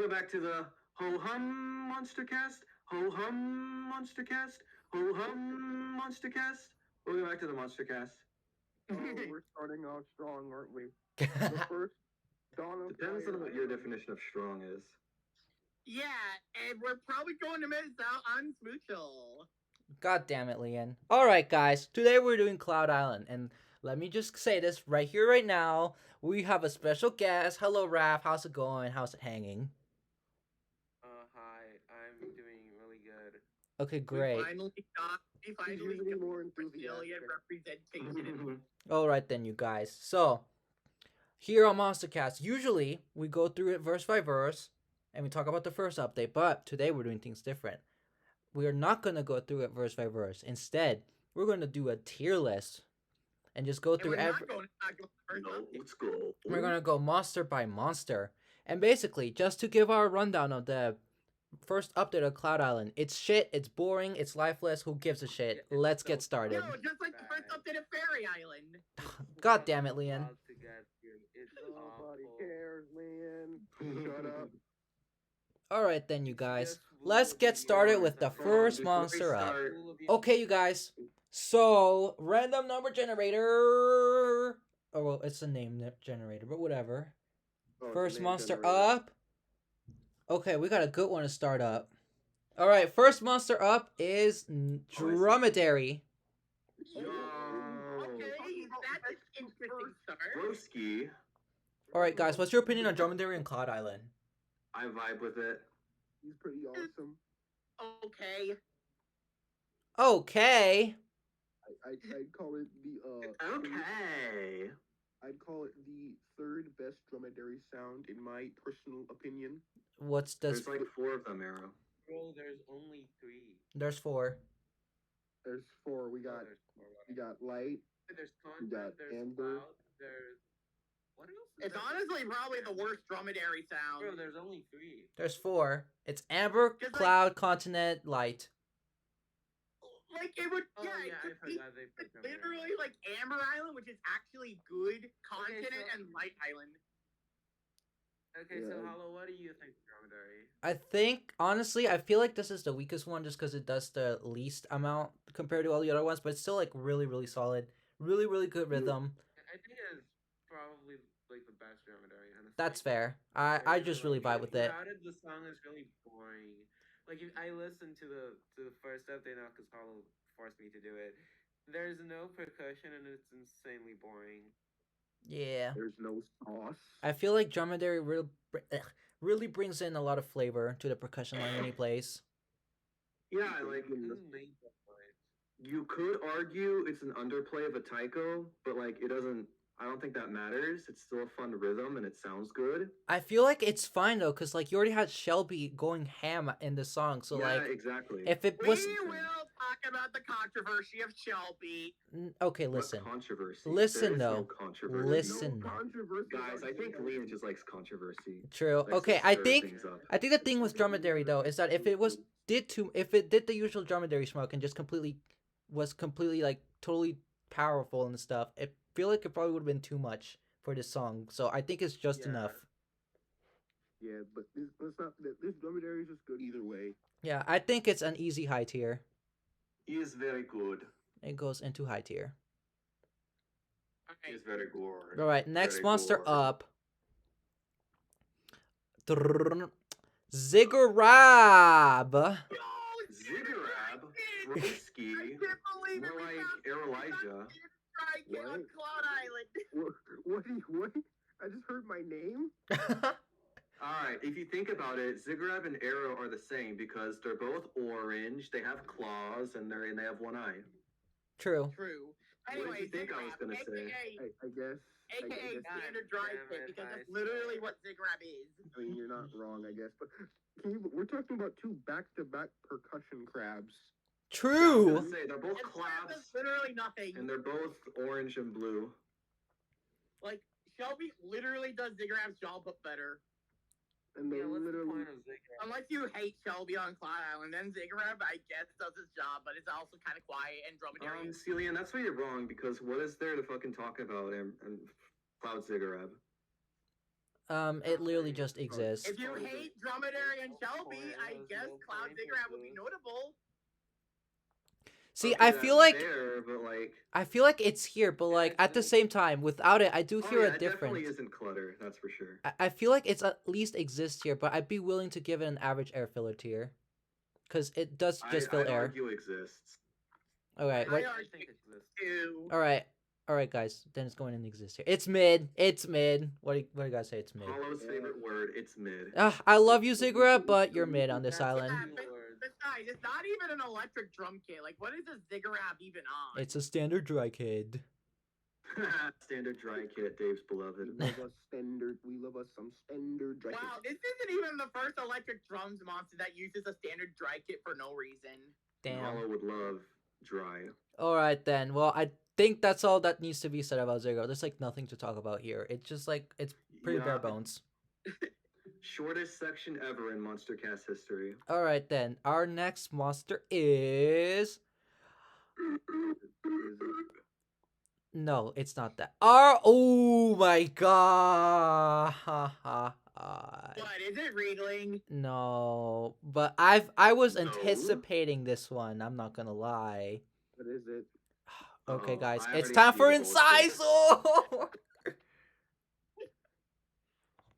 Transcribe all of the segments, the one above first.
go back to the ho hum Monstercast. Ho hum Monstercast. Ho hum Monstercast. We'll go back to the Monstercast. Oh, we're starting off strong, aren't we? The first Dawn of Depends Fire on what your definition of strong is. Yeah, and we're probably going to miss out on Smoochel. God damn it, Leon. Alright, guys. Today we're doing Cloud Island. And let me just say this right here, right now. We have a special guest. Hello, Raph. How's it going? How's it hanging? Hi. I'm doing really good. Okay, great. We finally usually got more Brazilian enthusiastic. representation. Alright then, you guys. So, here on Monstercast, usually we go through it verse by verse and we talk about the first update. But today we're doing things different. We are not going to go through it verse by verse. Instead, we're going to do a tier list and just go through every. Let's go. We're going to go monster by monster. And basically, just to give our rundown of the first update of Cloud Island. It's shit, it's boring, it's lifeless, who gives a shit? Let's get started. No, just like the first update of Fairy Island. God damn it, Leon. Nobody cares, man. Shut up. Alright then, you guys. Let's get started with the first monster up. Okay, you guys. So, random number generator. Oh, well, it's a name generator, but whatever. First monster up. Okay, we got a good one to start up. Alright, first monster up is Dromedary. Okay, that's an interesting start. Broski. Alright, guys, what's your opinion on Dromedary and Cloud Island? I vibe with it. He's pretty awesome. Okay. Okay. I'd call it the Okay. I'd call it the third best dromedary sound in my personal opinion. What's this? There's like 4 of them, Arrow. Bro, there's only 3. There's 4. There's 4. We got light. There's We got content. There's amber. cloud. There's what else? It's honestly probably the worst dromedary sound. Bro, there's only 3. There's 4. It's Amber, Just like- Cloud, Continent, Light. Like it would, Oh yeah, yeah, it I could be forgot they put dromedary. literally like Amber Island, which is actually good continent, so- and Light Island. Okay, so Yeah. Hollow, what do you think of dromedary? I think, honestly, I feel like this is the weakest one just because it does the least amount compared to all the other ones, but it's still like really, really solid. Really, really good rhythm. I think it's probably like the best dromedary. Honestly. That's fair. I just really vibe with it. Without it, the song is really boring. Like if I listened to the first update now because Hollow forced me to do it. There's no percussion and it's insanely boring. Yeah. There's no sauce. I feel like Dromedary really brings in a lot of flavor to the percussion line when he plays. Yeah, like Who made that noise? you could argue it's an underplay of a taiko, but like it doesn't. I don't think that matters. It's still a fun rhythm and it sounds good. I feel like it's fine though, cause like you already had Shelby going ham in the song, so yeah, like exactly. if it We was will talk about the controversy of Shelby. okay, What listen, controversy. Listen, There is though. No controversy. Listen. No controversy. Guys, I think Leon just likes controversy. true. Likes to Okay, I stir think things up. the thing with Dromedary though is that if it did the usual Dromedary smoke and just completely like totally powerful and stuff, I feel like it probably would have been too much for this song. So I think it's just Yeah. enough. Yeah, but this dromedary is just good either way. Yeah, I think it's an easy high tier. He is very good. It goes into high tier. He Okay. is very good. All right, next Very monster good. up. Ziggurat. Ziggurat, I Broski, can't believe it. more We like got Elijah. strike on What? Cloud Island. What? I just heard my name. Alright, if you think about it, Ziggurat and Arrow are the same because they're both orange, they have claws, and they have one eye. True. True. What did you Anyway, think I was gonna say? I guess. AKA guess- standard dry Damn fit, it, because I that's literally what Ziggurat is. I mean, you're not wrong, I guess. But we're talking about 2 back-to-back percussion crabs. I was True. gonna say, they're both It's claps, literally nothing. and they're both orange and blue. Like, Shelby literally does Ziggurat's job, but better. And Yeah, they're what's the literally point of Ziggurat? Unless you hate Shelby on Cloud Island, then Ziggurat, I guess, does his job, but it's also kind of quiet and dromedary. Celian, that's where you're wrong because what is there to fucking talk about and Cloud Ziggurat? It literally just exists. If you hate Dromedary and Shelby, I guess Cloud Ziggurat would be notable. See, Okay, I feel like there, but like I feel like it's here, but like at the same time, without it, I do hear yeah, a it difference. definitely isn't clutter, that's for sure. I feel like it's at least exists here, but I'd be willing to give it an average air filler tier, because it does just fill I'd air. argue exists. All right, I wait. argue too. All right, guys. Then it's going to exist here. It's mid. It's mid. What do you guys say? It's mid. Hollow's favorite word, it's mid. I love you, Ziggurat, but you're mid on this island. Yeah, besides, it's not even an electric drum kit. Like, what is a Ziggurat even on? It's a standard dry kid. Standard dry kit, Dave's beloved. We love us some standard dry Wow, kit. this isn't even the first electric drums monster that uses a standard dry kit for no reason. Damn. Hollow would love dry. All right then. Well, I think that's all that needs to be said about Ziggurat. There's like nothing to talk about here. It's just like it's pretty bare bones. Shortest section ever in Monstercast history. All right then. Our next monster is. No, it's not that. Oh my god. What, is it Reegling? No, but I was No? anticipating this one. I'm not gonna lie. What is it? Okay, Oh, guys, I it's already time see for the bullshit. Incisor.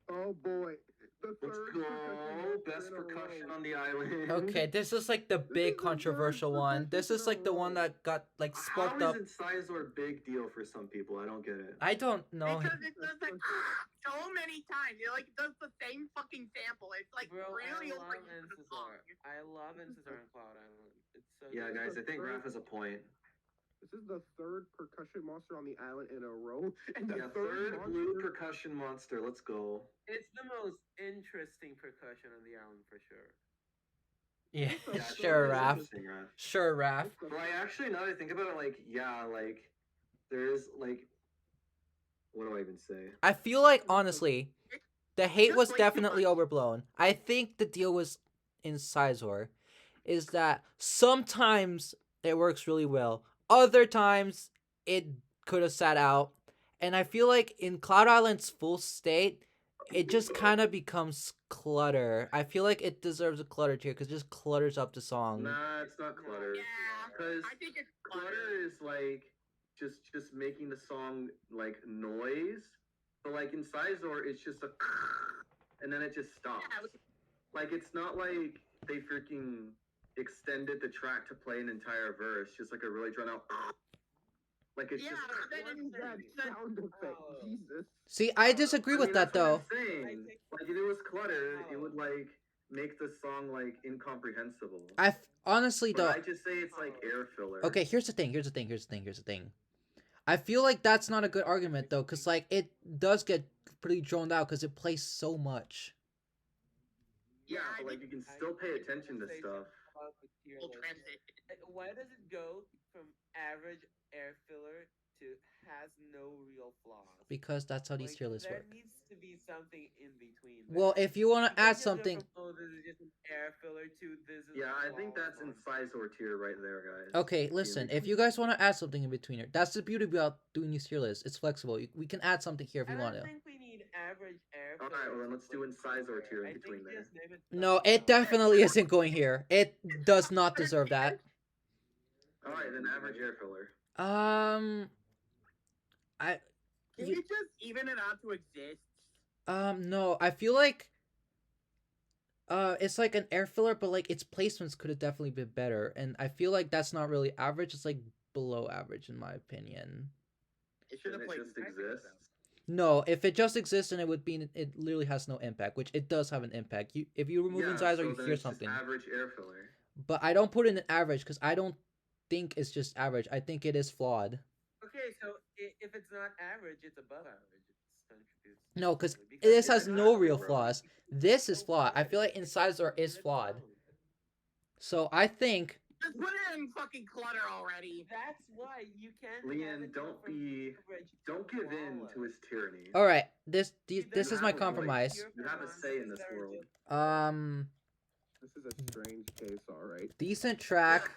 Oh boy. The Let's third go. percussion Best in a percussion row. on the island. Okay, this is like the This big is the controversial third one. This is like the one percussion that got like How sparked up. is Incisor big deal for some people? I don't get it. I don't know. Because it does that so many times. It like does the same fucking sample. It's like Bro, really I love overused for the song. Incisor. I love Incisor on Cloud Island. It's so Yeah, good. guys, I think Raph has a point. This is the third percussion monster on the island in a row. And the Yeah, third third blue monster- percussion monster. Let's go. It's the most interesting percussion on the island for sure. Yeah, Yeah, it's sure, really Raph. interesting, Raph. Sure, Raph. Well, actually, now that I think about it, like, yeah, like, there is, like, what do I even say? I feel like honestly, the hate Just was way too definitely much. overblown. I think the deal was in Sizor is that sometimes it works really well. Other times it could have sat out. And I feel like in Cloud Island's full state, it just kind of becomes clutter. I feel like it deserves a clutter tier because it just clutters up the song. Nah, it's not clutter. Yeah, Because I think it's clutter is, like, just making the song, like, noise. But, like, in Sizor, it's just a and then it just stops. Yeah, Like, it's not like they freaking extended the track to play an entire verse, just like a really drawn out. Like, it's yeah, just. but then What is that sound effect? Oh. Jesus. See, I disagree I with mean, that that's though. what I'm saying. Like, if it was clutter, it would, like, make the song, like, incomprehensible. Honestly But though. I just say it's, like, air filler. Okay, here's the thing. I feel like that's not a good argument though, cause like it does get pretty droned out because it plays so much. Yeah, I but, like, think you can still pay attention to stuff. About the tier we'll list. transition. Why does it go from average air filler to has no real flaws? Because that's how these Like, tier lists there work. needs to be something in between. Well, there. if you want You to can't add just go something, from, oh, this is just an air filler to this is Yeah, a I think that's in flawless Sizor tier right there, guys. okay, listen. If you guys want to add something in between here, that's the beauty about doing these tier lists. It's flexible. We can add something here if I you don't want to. think we need average air All filler. right, well, then let's do to Incisor put tier in I between think there. just name it No, something it else. definitely isn't going here. It does not deserve that. All right, then average air filler. I Can You- you just even it out to exist? no. I feel like it's like an air filler, but like its placements could have definitely been better, and I feel like that's not really average. It's like below average in my opinion. It should And have it played. just exists. No, if it just exists and it would be, it literally has no impact, which it does have an impact. If you remove Incisor, you then hear it's just something. average air filler. But I don't put it in average because I don't think it's just average. I think it is flawed. Okay, so if it's not average, it's above average. It's contributes. No, because Because this it's has not no real overall. flaws. This is flawed. I feel like Incisor is It's flawed. wrong. So I think Just put it in fucking clutter already. That's why you can't. have Leon, it go don't from be, average to don't give in flawless. to his tyranny. all right. This See, this then is my have a voice. compromise. tier You for have a say in this monsters are world. just flawless. This is a strange case, alright. Decent track,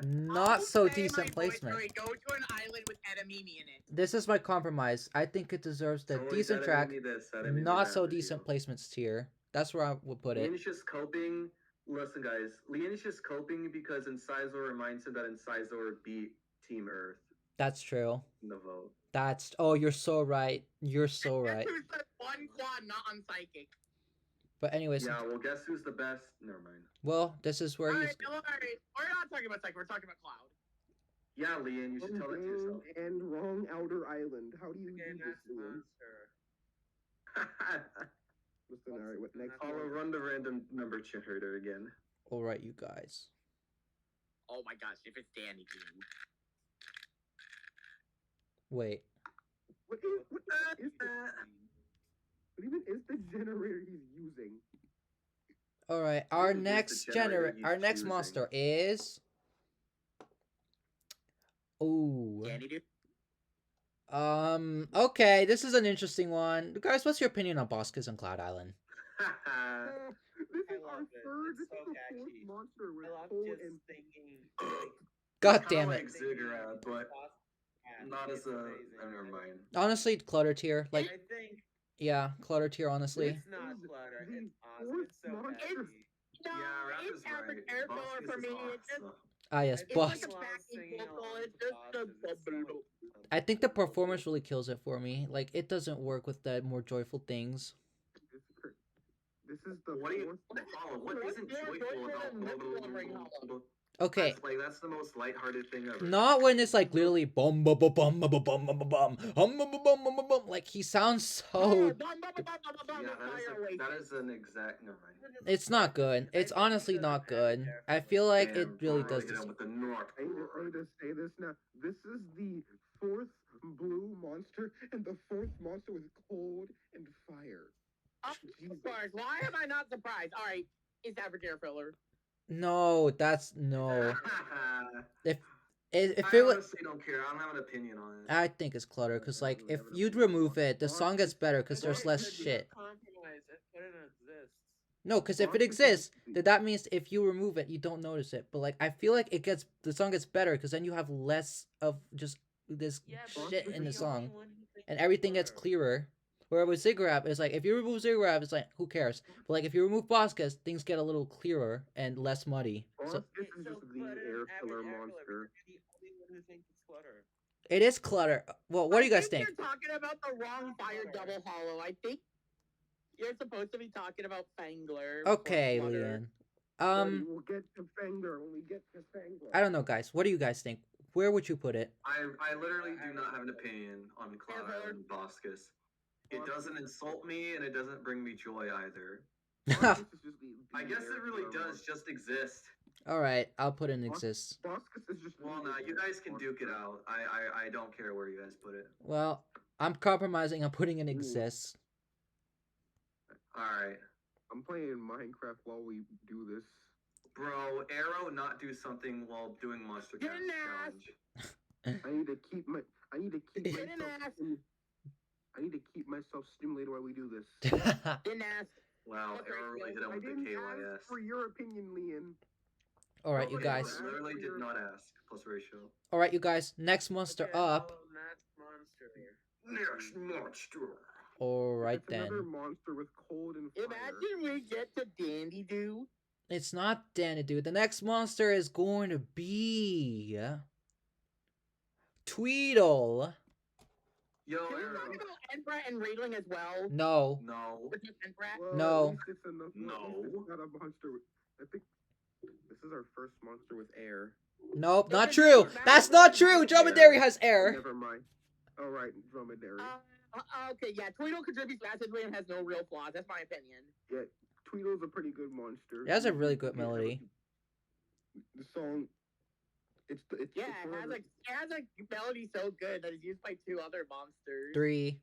not so decent placement. Go to an island with Edamame in it. This is my compromise. I think it deserves the Totally decent gotta track, give me this, gotta give me not that so for decent you. placements tier. That's where I would put it. Leon is just coping. Listen, guys. Leon is just coping because Incisor reminds him that Incisor beat Team Earth That's true. in the vote. You're so right. You're so right. Guess who's the one quad not on psychic? But anyways, Yeah, well, guess who's the best? Never mind. well, this is where he's. Alright, don't worry. We're not talking about psychic. We're talking about Cloud. Yeah, Leon, you should tell that to yourself. And wrong outer island. How do you Okay, do this, next Liam? monster. Listen, alright, what next? I'll run the random number generator again. All right, you guys. Oh my gosh, if it's Danny Green. Wait. What even is the generator he's using? All right, What our is the next generator he's our next choosing? monster is. Ooh. Danny dude. Okay, this is an interesting one. Guys, what's your opinion on Boskus on Cloud Island? This I is our love it. third. It's This so is the fourth catchy. monster with I love Cole just and thinking. Like, God Kinda damn like it. Ziggurat, but Yeah, not as it's a. amazing. Never mind. Honestly, clutter tier. Like, I think yeah, clutter tier. Honestly, it's not clutter. the It's awesome. fourth It's so monster. catchy. No, Yeah, Rap it's is right. average air filler Boskus for is me. It's just awesome. yes, I it's boss. like a love backing singing vocal. along It's with just a bosses. It's so bubble. awesome. I think the performance really kills it for me. Like, it doesn't work with the more joyful things. This is the What do you fourth. follow? What What's isn't more joyful joyful about than lip coloring hollow? Okay, That's the most lighthearted thing ever. not when it's like literally bum bum bum bum bum bum bum bum bum bum bum bum bum. Like, he sounds so. That is an exact. Never mind. It's not good. It's honestly not good. I feel like it Damn, really we're does hit this. him with the North. I need to say this now. This is the fourth blue monster and the fourth monster with cold and fire. Of course. Why am I not surprised? All right, it's average air filler. No, that's no. If I it was, honestly don't care. I don't have an opinion on it. I think it's clutter. Cause like if you'd remove it, the song gets better. Cause there's less shit. Compromise. It couldn't exist. No, cause if it exists, then that means if you remove it, you don't notice it. But like I feel like the song gets better. Cause then you have less of just this shit in the song, and everything gets clearer. Where with Ziggurat, it's like if you remove Ziggurat, it's like who cares? But like if you remove Boskus, things get a little clearer and less muddy. So This is just the air filler monster. it is clutter. Well, what do you guys think? You're talking about the wrong fire double hollow. I think you're supposed to be talking about Fangler. Okay, or Leanne. We'll get to Fangler when we get to Fangler. I don't know, guys. What do you guys think? Where would you put it? I literally do not have an opinion on Cloud Island Boskus. It doesn't insult me and it doesn't bring me joy either. I guess it really does just exist. All right, I'll put in exists. Boskus is just. Well, no, you guys can duke it out. I don't care where you guys put it. Well, I'm compromising. I'm putting in exists. All right, I'm playing Minecraft while we do this. bro. Arrow not do something while doing Monstercast Didn't ask. challenge. I need to keep my. I need to keep Didn't myself. ask. I need to keep myself stimulated while we do this. Didn't ask. Wow, Arrow really hit him I with the didn't KYS. ask for your opinion, Liam. All right, you Okay, guys. I literally did not ask. Plus ratio. All right, you guys. Next monster up. Next monster. All right It's another then. monster with cold and fire. Imagine we get to Dandy Doo. It's not Danny, dude. The next monster is going to be Tweedle. Yo, Can we Arrow. talk about Enbrat and Raidling as well? No. No. Or just Enbrat? Well, No. At least it's enough. At least No. it's not a monster. I think this is our first monster with air. Nope, not true. That's not true. Dromedary has air. Never mind. All right, dromedary. Okay, yeah, Tweedle contributes massively and has no real flaws. That's my opinion. Yeah, Tweedle's a pretty good monster. It has a really good melody. The song, it's Yeah, it has a melody so good that it's used by two other monsters. 3.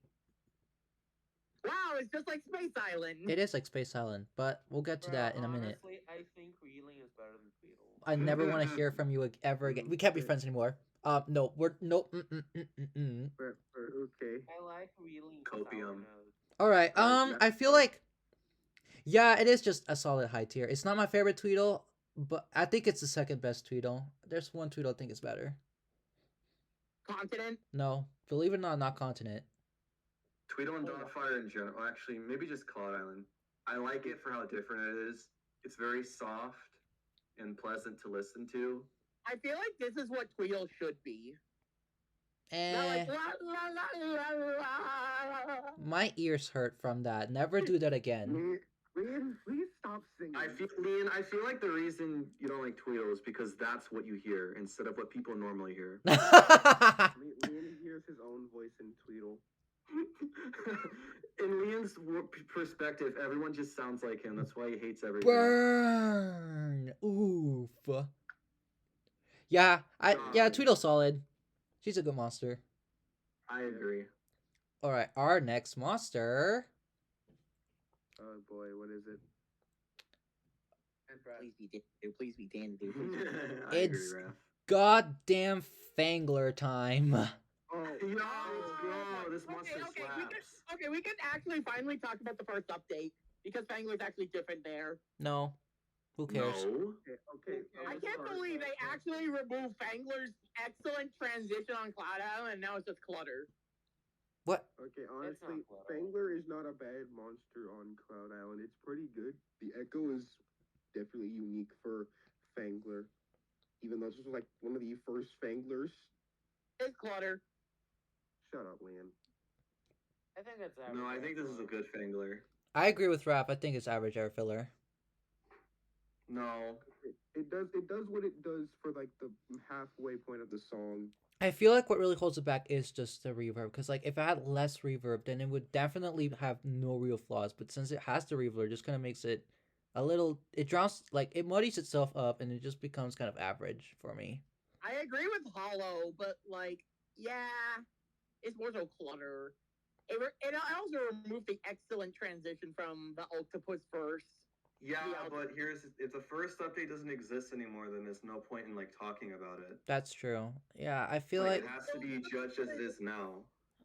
Wow, it's just like Space Island. It is like Space Island, but we'll get to that in a minute. Honestly, I think Reeling is better than Tweedle. I never want to hear from you ever again. We can't be friends anymore. No, we're nope. Okay. I like Reeling. Copium. All right. I feel like Yeah, it is just a solid high tier. It's not my favorite Tweedle, but I think it's the second best Tweedle. There's one Tweedle I think is better. Continent. No, believe it or not Continent. Tweedle and Dawnfire in general. Actually, maybe just Cloud Island. I like it for how different it is. It's very soft and pleasant to listen to. I feel like this is what Tweedle should be. Not Eh, like la la la la. my ears hurt from that. Never do that again. Liam, please stop singing. I feel like the reason you don't like Tweedle is because that's what you hear instead of what people normally hear. Liam hears his own voice in Tweedle. In Liam's perspective, everyone just sounds like him. That's why he hates everything. Burn. Oof. Yeah, Tweedle's solid. She's a good monster. I agree. All right, our next monster. Oh boy, what is it? Please be Dandu. I It's agree, Raph. goddamn Fangler time. Oh, Yo, bro, this monster slaps. We can actually finally talk about the first update because Fangler's actually different there. No, who cares? No. okay. I can't believe they actually removed Fangler's excellent transition on Cloud Island, and now it's just clutter. What? Okay, not honestly, Cloud Fangler is not a bad monster on Cloud Island. It's pretty good. The Echo is definitely unique for Fangler, even though this was like one of the first Fanglers. It's clutter. Shut up, Lan. I think that's No, I think this is a good Fangler. I agree with Raph. I think it's average air filler. No. It does what it does for like the halfway point of the song. I feel like what really holds it back is just the reverb. Because like if it had less reverb, then it would definitely have no real flaws. But since it has the reverb, it just kind of makes it a little. It drowns, like it muddies itself up, and it just becomes kind of average for me. I agree with Hollow, but like, yeah, it's more so clutter. It also removed the excellent transition from the Octopus first. Yeah, but if the first update doesn't exist anymore, then there's no point in like talking about it. That's true. Yeah, I feel like it has to be judged as it is now.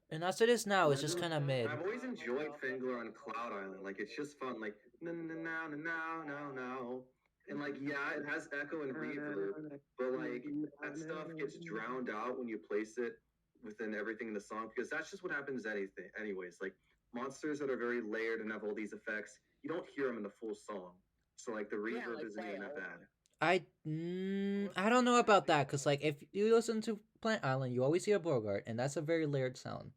and as it is now, it's just kind of mid. I've always enjoyed Fangler on Cloud Island. Like it's just fun. Like no no no no no no. And like yeah, it has echo and reverb, but like that stuff gets drowned out when you place it within everything in the song because that's just what happens anyways. Like monsters that are very layered and have all these effects, you don't hear them in the full song. So like the reverb isn't even that bad. I don't know about that because like if you listen to Plant Island, you always hear Bogart, and that's a very layered sound.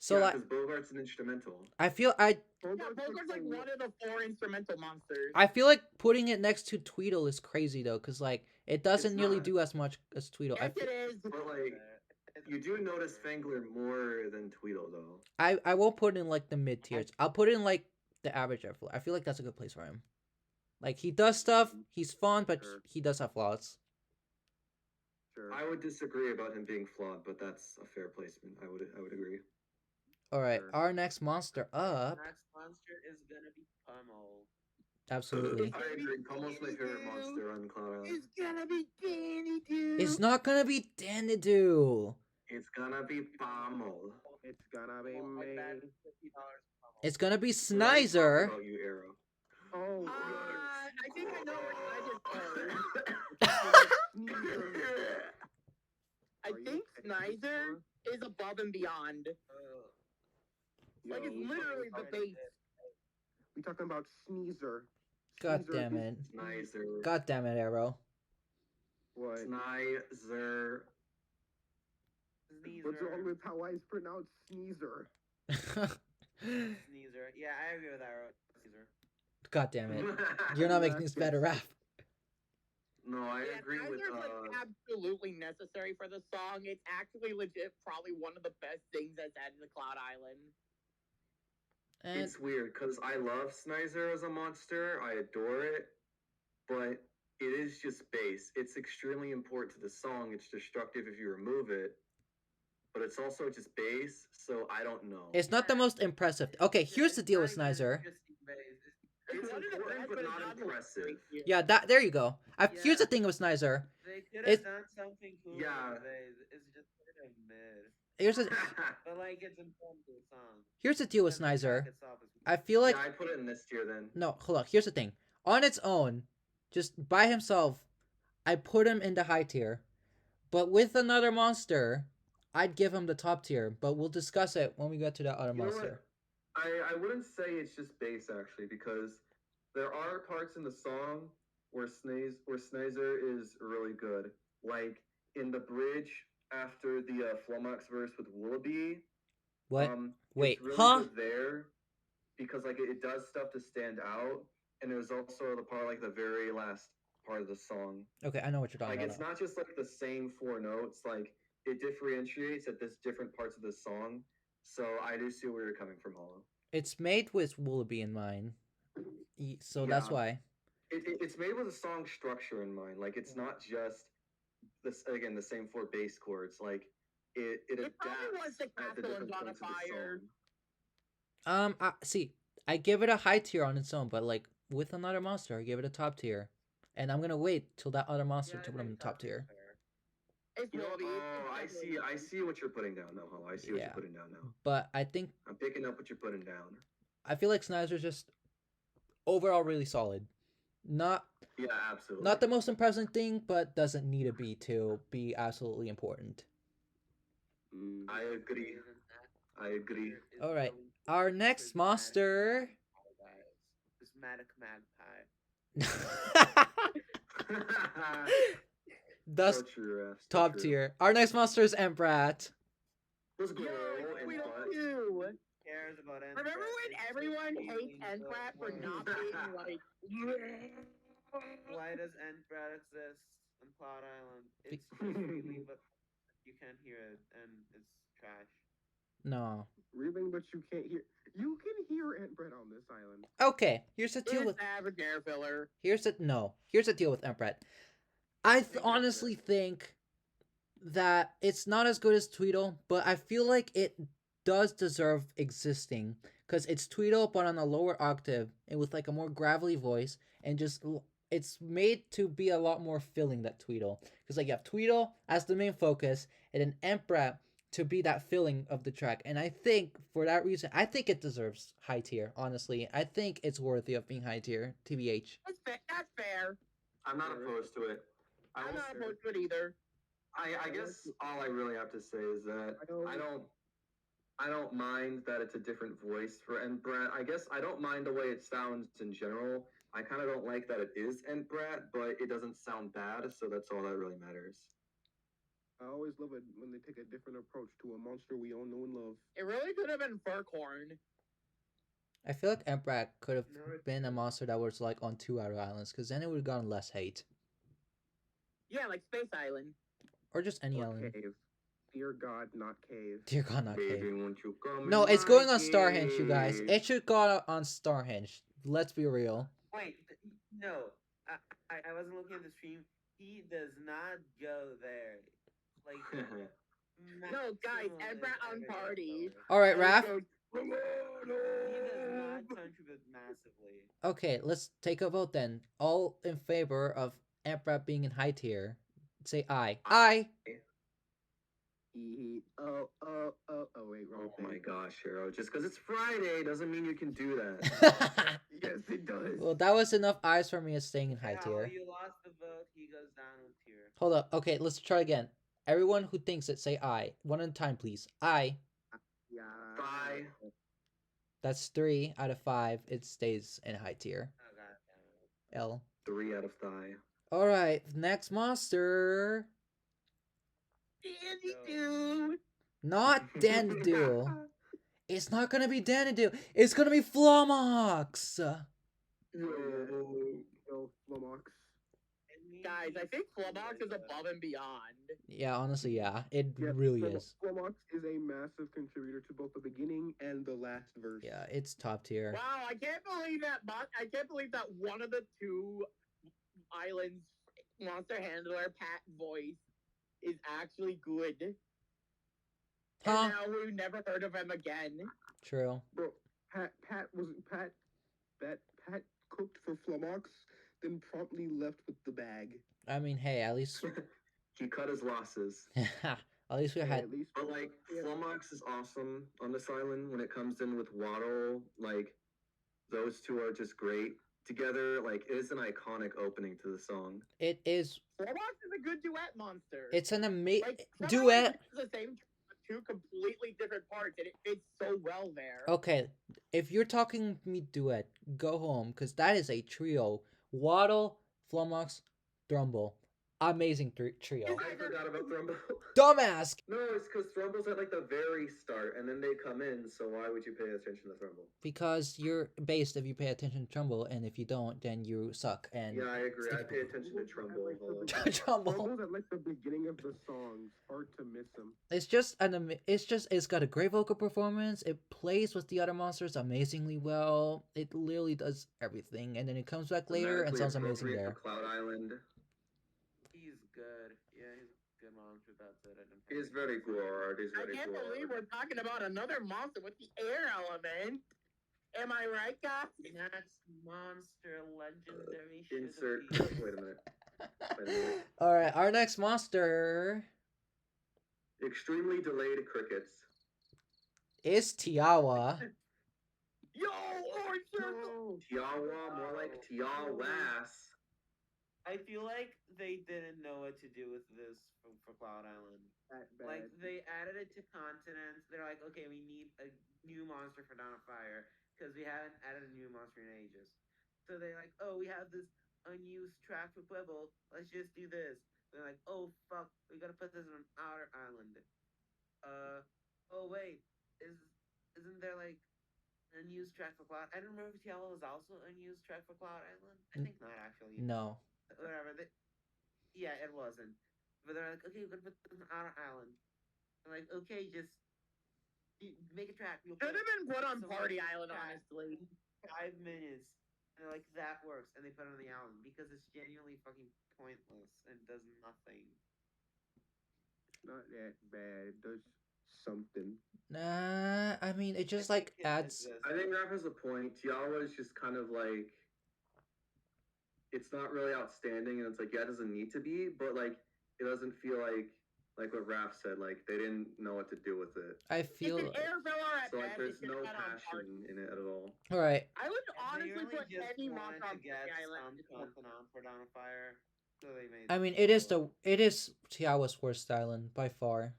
So yeah, because Bogart's an instrumental. I feel Bogart's like one of the 4 instrumental monsters. I feel like putting it next to Tweedle is crazy though, because like it doesn't nearly do as much as Tweedle. Yes, it is. But like you do notice Fangler more than Tweedle though. I won't put it in like the mid tiers. I'll put it in like the average airflow. I feel like that's a good place for him. Like he does stuff, he's fun, but he does have flaws. Sure. I would disagree about him being flawed, but that's a fair placement. I would agree. All right, Sure. our next monster up. Next monster is gonna be Pummel. Absolutely. I agree. Pummel's my favorite monster on Cloud Island. It's gonna be Danny Dude. It's not gonna be Danidoo. It's gonna be Pummel. It's gonna be My me. bad, $50 Pummel. It's gonna be What are you talking Snizer. about, you Arrow? Oh, I think I know where Snizer I think Snizer is above and beyond. Like it's literally the base. We talking about Sneezer. God Sneezer damn is- it. Snizer. God damn it, Arrow. What? Snizer. What's wrong with how I pronounce Sneezer? Sneezer. Yeah, I agree with that. Sneezer. God damn it. You're not making this better, Raph. No, I agree with. Snizer's like absolutely necessary for the song. It's actually legit, probably one of the best things that's added to Cloud Island. And It's weird because I love Snizer as a monster. I adore it, but it is just bass. It's extremely important to the song. It's destructive if you remove it, but it's also just bass. So I don't know. it's not the most impressive. Okay, here's the deal with Snizer. It's one of the important, best, but it's not the impressive. great. Yeah, there you go. Here's the thing with Snizer. They could It's- have done something cool. Yeah. It's just kind of mid. here's a But like it's important to the song. here's the deal with And the track Snizer. itself is I feel like yeah, I put it in this tier then. no, hold on. Here's the thing. On its own, just by himself, I put him in the high tier. But with another monster, I'd give him the top tier. But we'll discuss it when we get to that other You know monster. what? I wouldn't say it's just bass actually, because there are parts in the song where Sneezer is really good. Like in the bridge after the Flomax verse with Willoughby. What? Wait, It's really huh? good there because like it does stuff to stand out, and there's also the part like the very last part of the song. Okay, I know what you're talking Like about. it's not just like the same four notes. Like it differentiates at this different parts of the song. So I do see where you're coming from, Hollow. It's made with Willoughby in mind, so Yeah. that's why. It's made with a song structure in mind. Like it's not just this again the same four bass chords. Like it probably was adapts the at the Castle and different points of the Bonfire. song. See, I give it a high tier on its own, but like with another monster, I give it a top tier, and I'm gonna wait till that other monster to put him in the top tier. It's You know, Willoughby. I see what you're putting down now, Hollow. I see what you're putting down now. But I think I'm picking up what you're putting down. I feel like Snizer's just overall really solid. Not Yeah, absolutely. not the most impressive thing, but doesn't need to be absolutely important. I agree. I agree. All right, our next monster. Prismatic Magpie. That's So true, Raph, so top true. tier. Our next monster is Emprat. Let's go. We and don't butt. do. Cares about Entrat? Remember when It's everyone just hates being the Entrat for one. not being like? Why does Entrat exist on Cloud Island? It's just really, but you can't hear it, and it's trash. No. Reeling, but you can't hear. You can hear Entbred on this island. Okay, here's the deal It's with average air filler. here's the deal with Emprat. I honestly think that it's not as good as Tweedle, but I feel like it does deserve existing because it's Tweedle but on a lower octave and with like a more gravelly voice and just it's made to be a lot more filling that Tweedle because like you have Tweedle as the main focus and then Emprat to be that filling of the track, and I think for that reason I think it deserves high tier. Honestly, I think it's worthy of being high tier. TBH. That's fair. I'm not opposed to it. I'm not opposed to it either. I guess all I really have to say is that I don't mind that it's a different voice for Entbrat. I guess I don't mind the way it sounds in general. I kind of don't like that it is Entbrat, but it doesn't sound bad, so that's all that really matters. I always love it when they take a different approach to a monster we all know and love. It really could have been Furcorn. I feel like Emprat could have No, it's been a good. monster that was like on 2 outer islands because then it would have gotten less hate. Yeah, like Space Island. Or just any Or island. cave. Dear God, not cave. Dear God, not Baby, cave. won't you come No, in it's my going on Starhenge, you guys. cave? It should go on Starhenge. Let's be real. Wait, no. I wasn't looking at the stream. He does not go there. Like, No, guys, Entbrat on party. All right, Raph. He does not contribute massively. Okay, let's take a vote then. All in favor of Emprat being in high tier, say aye. Aye. Wait, wrong Oh my thing. gosh, Hero. Just because it's Friday doesn't mean you can do that. Yes, it does. Well, that was enough eyes for me as staying in high How tier. you lost the vote, he goes down in tier. Hold up. Okay, let's try again. Everyone who thinks it, say aye. One at a time, please. Aye. Yeah. Bye. That's 3 out of 5. It stays in high tier. Oh god damn it. L. 3 out of thigh. All right, next monster. Dandy dude. Not Danadoo. It's not gonna be Danadoo. It's gonna be Flomox. Yo, Flomox. Guys, I think Flubbox is above and beyond. Yeah, honestly, yeah. It Yeah, really is. Flomox is a massive contributor to both the beginning and the last verse. Yeah, it's top tier. Wow, I can't believe that. I can't believe that one of the two islands monster handler Pat voice is actually good. Huh? And now we've never heard of him again. True. Bro, Pat cooked for Flomox, then promptly left with the bag. I mean, hey, at least He cut his losses. At least we had. At least, But like, Flomox is awesome on this island when it comes in with Waddle. Like, those two are just great together. Like, it is an iconic opening to the song. It is. Warlock is a good duet monster. It's an amazing like duet. It's the same two completely different parts, and it fits so well there. Okay, if you're talking me duet, go home, because that is a trio. Waddle, Flomox, Thrumble. Amazing trio. I forgot about Thrumble. Dumbass! No, it's because Thrumble's at like the very start, and then they come in. So why would you pay attention to Thrumble? Because you're based if you pay attention to Trumbull, and if you don't, then you suck. And Yeah, I agree. I pay attention to Trumbull. Trumbull. Trumble's at like the beginning of the songs. Hard to miss him. It's just it's got a great vocal performance. It plays with the other monsters amazingly well. It literally does everything, and then it comes back later and sounds amazing there. Cloud Island. He's good. Yeah, he's a good monster. That's it. He's very good. He's I very can't believe good. we're talking about another monster with the air element. Am I right, guys? Next monster legendary. Insert. Wait a minute. All right, our next monster Extremely delayed crickets. is Tiawa. Yo, Orange Circle! Tiawa, more like Tiawas. I feel like they didn't know what to do with this for Cloud Island. That bad. Like they added it to continents. They're like, okay, we need a new monster for Dawn of Fire because we haven't added a new monster in ages. So they're like, oh, we have this unused track for Pueblo. Let's just do this. They're like, oh fuck, we gotta put this on an outer island. Oh wait, isn't there like unused track for Cloud? I don't remember if Tiawa was also unused track for Cloud Island. I think not actually. No. Whatever. Yeah, it wasn't. But they're like, okay, we're gonna put this on outer island. I'm like, okay, just make a track. Should have been put on So Party like, Island, track, honestly. 5 minutes. And they're like, that works. And they put it on the island because it's genuinely fucking pointless and does nothing. Not that bad. It does something. Nah, I mean it just I like think it adds. exists. I think Raph has a point. Tiawa is just kind of like, it's not really outstanding, and it's like, yeah, it doesn't need to be, but like, it doesn't feel like what Raph said, like they didn't know what to do with it. I It's feel. an air filler at So like, best. there's It no should've been on passion Party. in it at all. All right. I would They honestly really put just any wanted monster on to get Party Island. some content on for Dawn of Fire. So they made I mean it is Tiawa's worst island by far.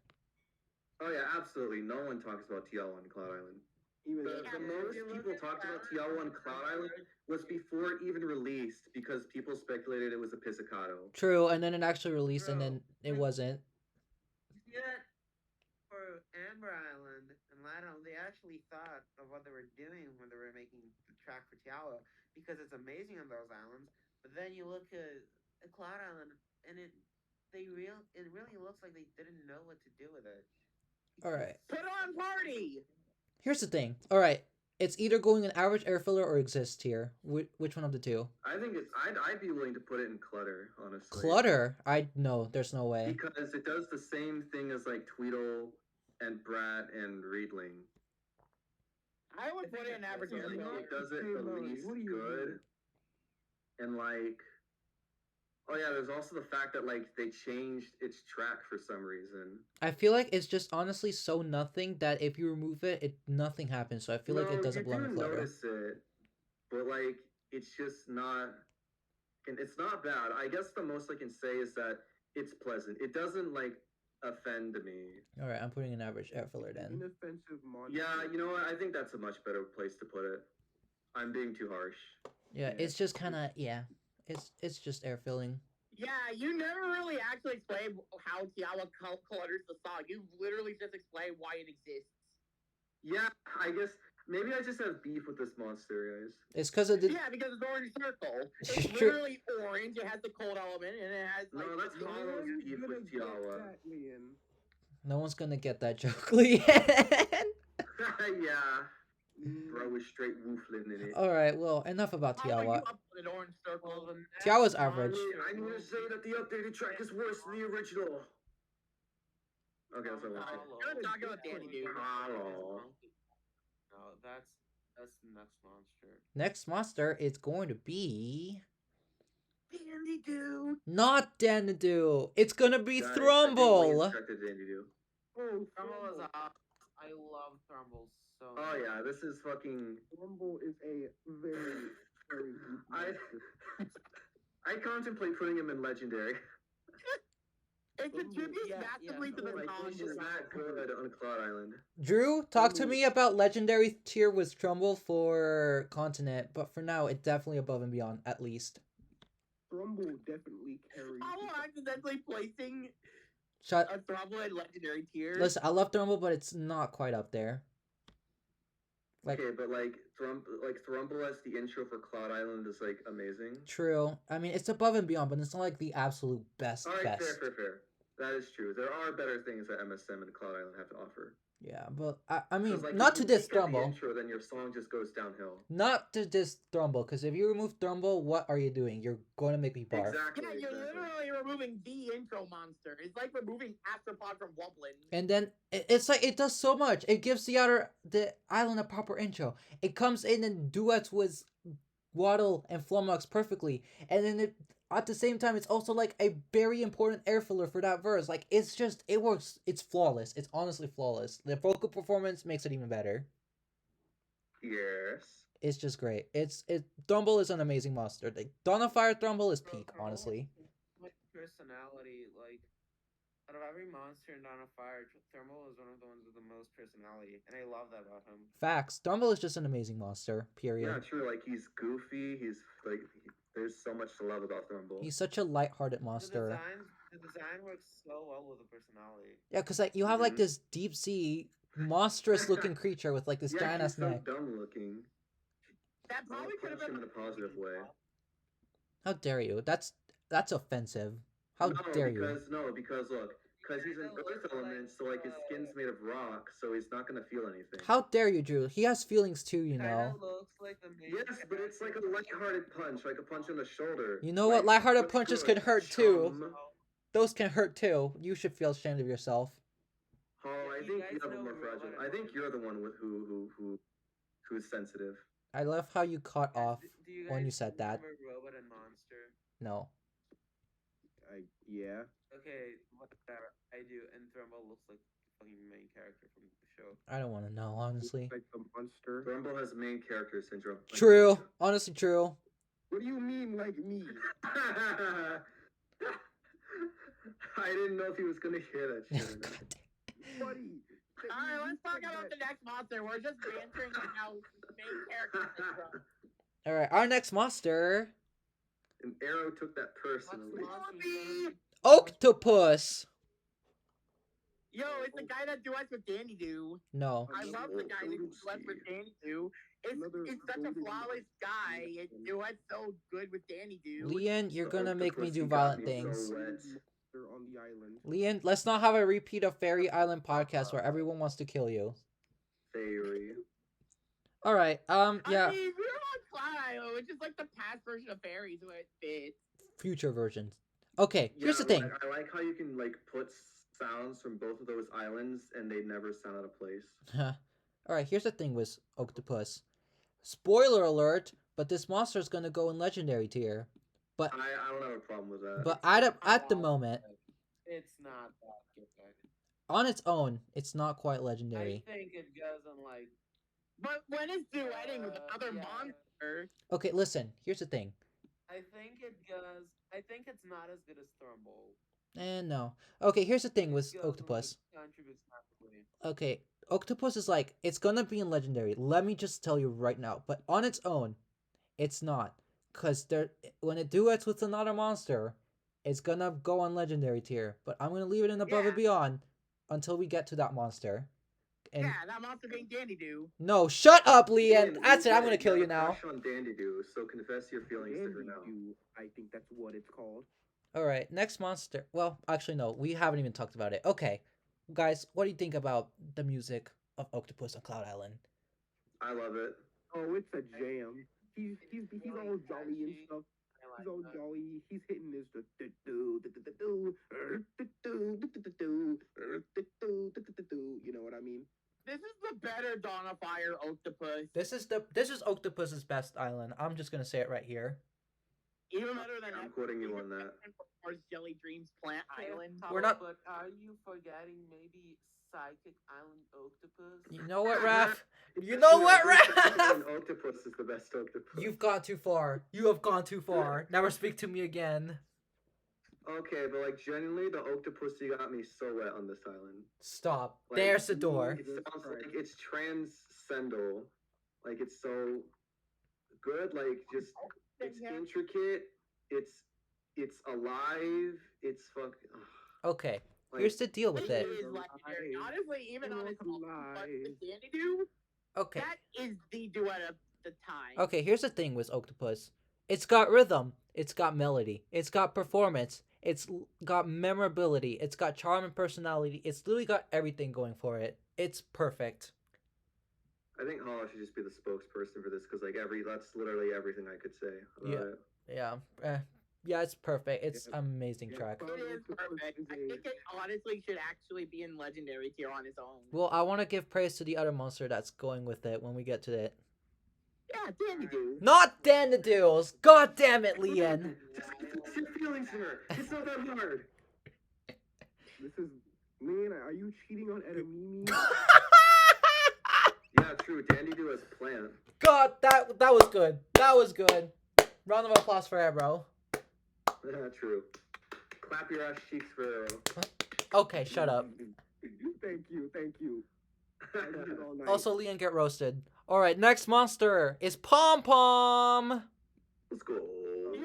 Oh yeah, absolutely. No one talks about Tiawa on Cloud Island. Even The that- most people talked about Tiawa on Cloud Island was before it even released because people speculated it was a pizzicato. True, and then it actually released, and then Bro, it wasn't. You see that? For Amber Island and Ladon, they actually thought of what they were doing when they were making the track for Tiawa because it's amazing on those islands. But then you look at Cloud Island and it really looks like they didn't know what to do with it. All right. Put on Party! Here's the thing. All right, it's either going an average air filler or exist tier. Which one of the two? I think it's. I'd be willing to put it in Clutter, honestly. Clutter? No, there's no way. Because it does the same thing as like Tweedle and Brat and Reedling. I would put it in average air Like, filler. it does it Hey, the Molly, least what do you good. mean? And like, oh yeah, there's also the fact that like they changed its track for some reason. I feel like it's just honestly so nothing that if you remove it, nothing happens. So I feel like it doesn't belong in You Clutter. notice it, but like it's just not. And it's not bad. I guess the most I can say is that it's pleasant. It doesn't like offend me. All right, I'm putting an average air filler then. Inoffensive monster. Yeah, you know what? I think that's a much better place to put it. I'm being too harsh. Yeah, Yeah. it's just kind of It's just air filling. Yeah, you never really actually explained how Tiawa clutters the song. You literally just explained why it exists. Yeah, I guess maybe I just have beef with this monster, guys. It's because of the. Yeah, because it's orange circle. It's True. literally orange. It has the cold element, and it has like. No, that's the- Hollow's Nobody's beef gonna with get Tiawa. that, Liam. No one's gonna get that joke, Leanne. Yeah, bro is straight woofling in it. All right, well, enough about How are you Tiawa. up with an orange circle? the next Tiawa's I average. need to say that the updated track is worse than the original. Okay, that's what I want to say. Good talking about Danny, dude. Hollow. No, that's the next monster. Next monster is going to be Dandy dude. not Danadu. It's gonna be Guys, I think we Thrumble. instructed Dandy do. Oh, Thrumble is Thrumble. awesome. I love Thrumble so Oh much. yeah, this is fucking. Thrumble is a very, very good I monster. I contemplate putting him in legendary. It contributes Yeah, massively to yeah. the Like song he's just design. that good on Cloud Island. Drew, talk to me about legendary tier with Trumbull for continent, but for now, it's definitely above and beyond, at least. Thrumble definitely carries. Hollow accidentally placing Shut. a Thrumble in legendary tier. Listen, I love Trumbull, but it's not quite up there. Like, Okay, but like Thrumble as the intro for Cloud Island is like amazing. true. I mean, it's above and beyond, but it's not like the absolute best. All right, best. fair. That is true. There are better things that MSM and Cloud Island have to offer. Yeah, but I mean, 'Cause, like, not if to you diss peak at the Trumbull. intro, then your song just goes downhill. Not to diss Trumbull, because if you remove Trumbull, what are you doing? You're going to make me barf. Exactly. Yeah, you're exactly. literally removing the intro monster. It's like removing Astropod from Wublin. And then it's like it does so much. It gives the island a proper intro. It comes in and duets with Waddle and Flummox perfectly, and then at the same time, it's also like a very important air filler for that verse. Like it works. It's flawless. It's honestly flawless. The vocal performance makes it even better. Yes. It's just great. Thrumbull is an amazing monster. The Dawn of Fire Thrumbull is peak, honestly. My personality, like, out of every monster in Dawn of Fire, Thermal is one of the ones with the most personality, and I love that about him. Facts. Thrumbull is just an amazing monster. Period. Yeah, true. Like he's goofy. He's like there's so much to love about Thrumbull. He's such a light-hearted monster. The design works so well with the personality. Yeah, because like you have like this deep sea monstrous-looking creature with like this giant ass he's so neck. dumb looking. That probably could have Punch been him in a positive way. How dare you? That's offensive. How dare you? Because look, because he's an earth element, so like his skin's made of rock, so he's not gonna feel anything. How dare you, Drew? He has feelings too, you know. Looks like the main Yes, but it's like a lighthearted punch, like a punch on the shoulder. You know what? Lighthearted what's punches good? can hurt too. Chum. Those can hurt too. You should feel ashamed of yourself. Oh, I think you have a more fragile. I think you're the one with who's sensitive. I love how you caught off Do you when you guys said that. remember Robot and Monster? No. Yeah. Okay, whatever. I do, and Thrumble looks like the fucking main character from the show. I don't want to know, honestly. Like the monster. Thrumble has main character syndrome. True. Honestly, true. What do you mean, like me? I didn't know if he was gonna hear that shit. Or not. Buddy. Alright, let's talk about the next monster. We're just bantering how main character syndrome. Alright, our next monster. And Arrow took that personally. Octopus! Yo, it's the guy that duets with Danny Doo. No. I love the guy that duets with Danny Doo. It's such a flawless guy. It duets so good with Danny Doo. Leon, you're gonna make me Octopus, do you got violent me things. so wet. They're on the island. Leon, let's not have a repeat of Fairy Island podcast where everyone wants to kill you. Fairy. Alright, yeah. I mean, we're on Cloud Island, which is like the past version of Fairies where it fits. Future versions. Okay, here's the thing. I like how you can like put sounds from both of those islands and they never sound out of place. Alright, here's the thing with Octopus. Spoiler alert, but this monster is gonna go in legendary tier. But I don't have a problem with that. but at the moment, It's not that good. on its own, it's not quite legendary. I think it goes in like. But when it's duetting with another monster. Okay, listen, here's the thing. I think it goes. I think it's not as good as Thrumble. No. Okay, here's the thing with It goes in, Octopus. like, contributes massively. Okay, Octopus is like, it's gonna be in legendary. Let me just tell you right now. But on its own, it's not. Because when it duets with another monster, it's gonna go on legendary tier. But I'm gonna leave it in above and beyond until we get to that monster. And Yeah, that monster being Dandy Doo. no, shut up, Leon. That's it. I'm gonna kill you now. Crush on Dandy Doo, so confess your feelings to her now. I think that's what it's called. All right, next monster. Well, actually, no, we haven't even talked about it. Okay, guys, what do you think about the music of Octopus on Cloud Island? I love it. Oh, it's a jam. He's all jolly and stuff. He's all jolly. He's hitting his you know what I mean? This is the better Dawn of Fire Octopus. This is Octopus's best island. I'm just gonna say it right here. Even better than I'm quoting you on that. Or Jelly Dreams Plant Island. We're not- But are you forgetting maybe Psychic Island Octopus. You know what, Raph? You It's know true, what, I think Raph? Psychic Octopus is the best octopus. You've gone too far. You have gone too far. Never speak to me again. Okay, but like genuinely, the octopus got me so wet on this island. Stop. Like, There's the door. It sounds like it's transcendental. Like it's so good. Like just it's intricate. It's alive. It's fuck. Okay. Like, Here's the deal with It it. is legendary. Honestly, even on its own, Alive. Danny do, Okay. that is the duet of the time. Okay, here's the thing with Octopus. It's got rhythm. It's got melody. It's got performance. Got memorability. It's got charm and personality. It's literally got everything going for it. It's perfect. I think Hollow should just be the spokesperson for this because like that's literally everything I could say about Yeah. it. Yeah. Yeah, it's perfect. It's an amazing track. It is perfect. I think it honestly should actually be in legendary tier on its own. Well, I want to give praise to the other monster that's going with it when we get to it. Yeah, Danny do. Not Dandadules! God damn it, Leon! Just express your feelings to her. It's not that hard. This is Leon. Are you cheating on Edamimi? Yeah, true. Dandy do as plant. God, that was good. That was good. Round of applause for Arrow. Yeah, true. Clap your ass cheeks for Arrow. Okay, shut up. Thank you. I did it all night. Also, Leon, get roasted. Alright, next monster is Pom Pom! Let's go. Yo,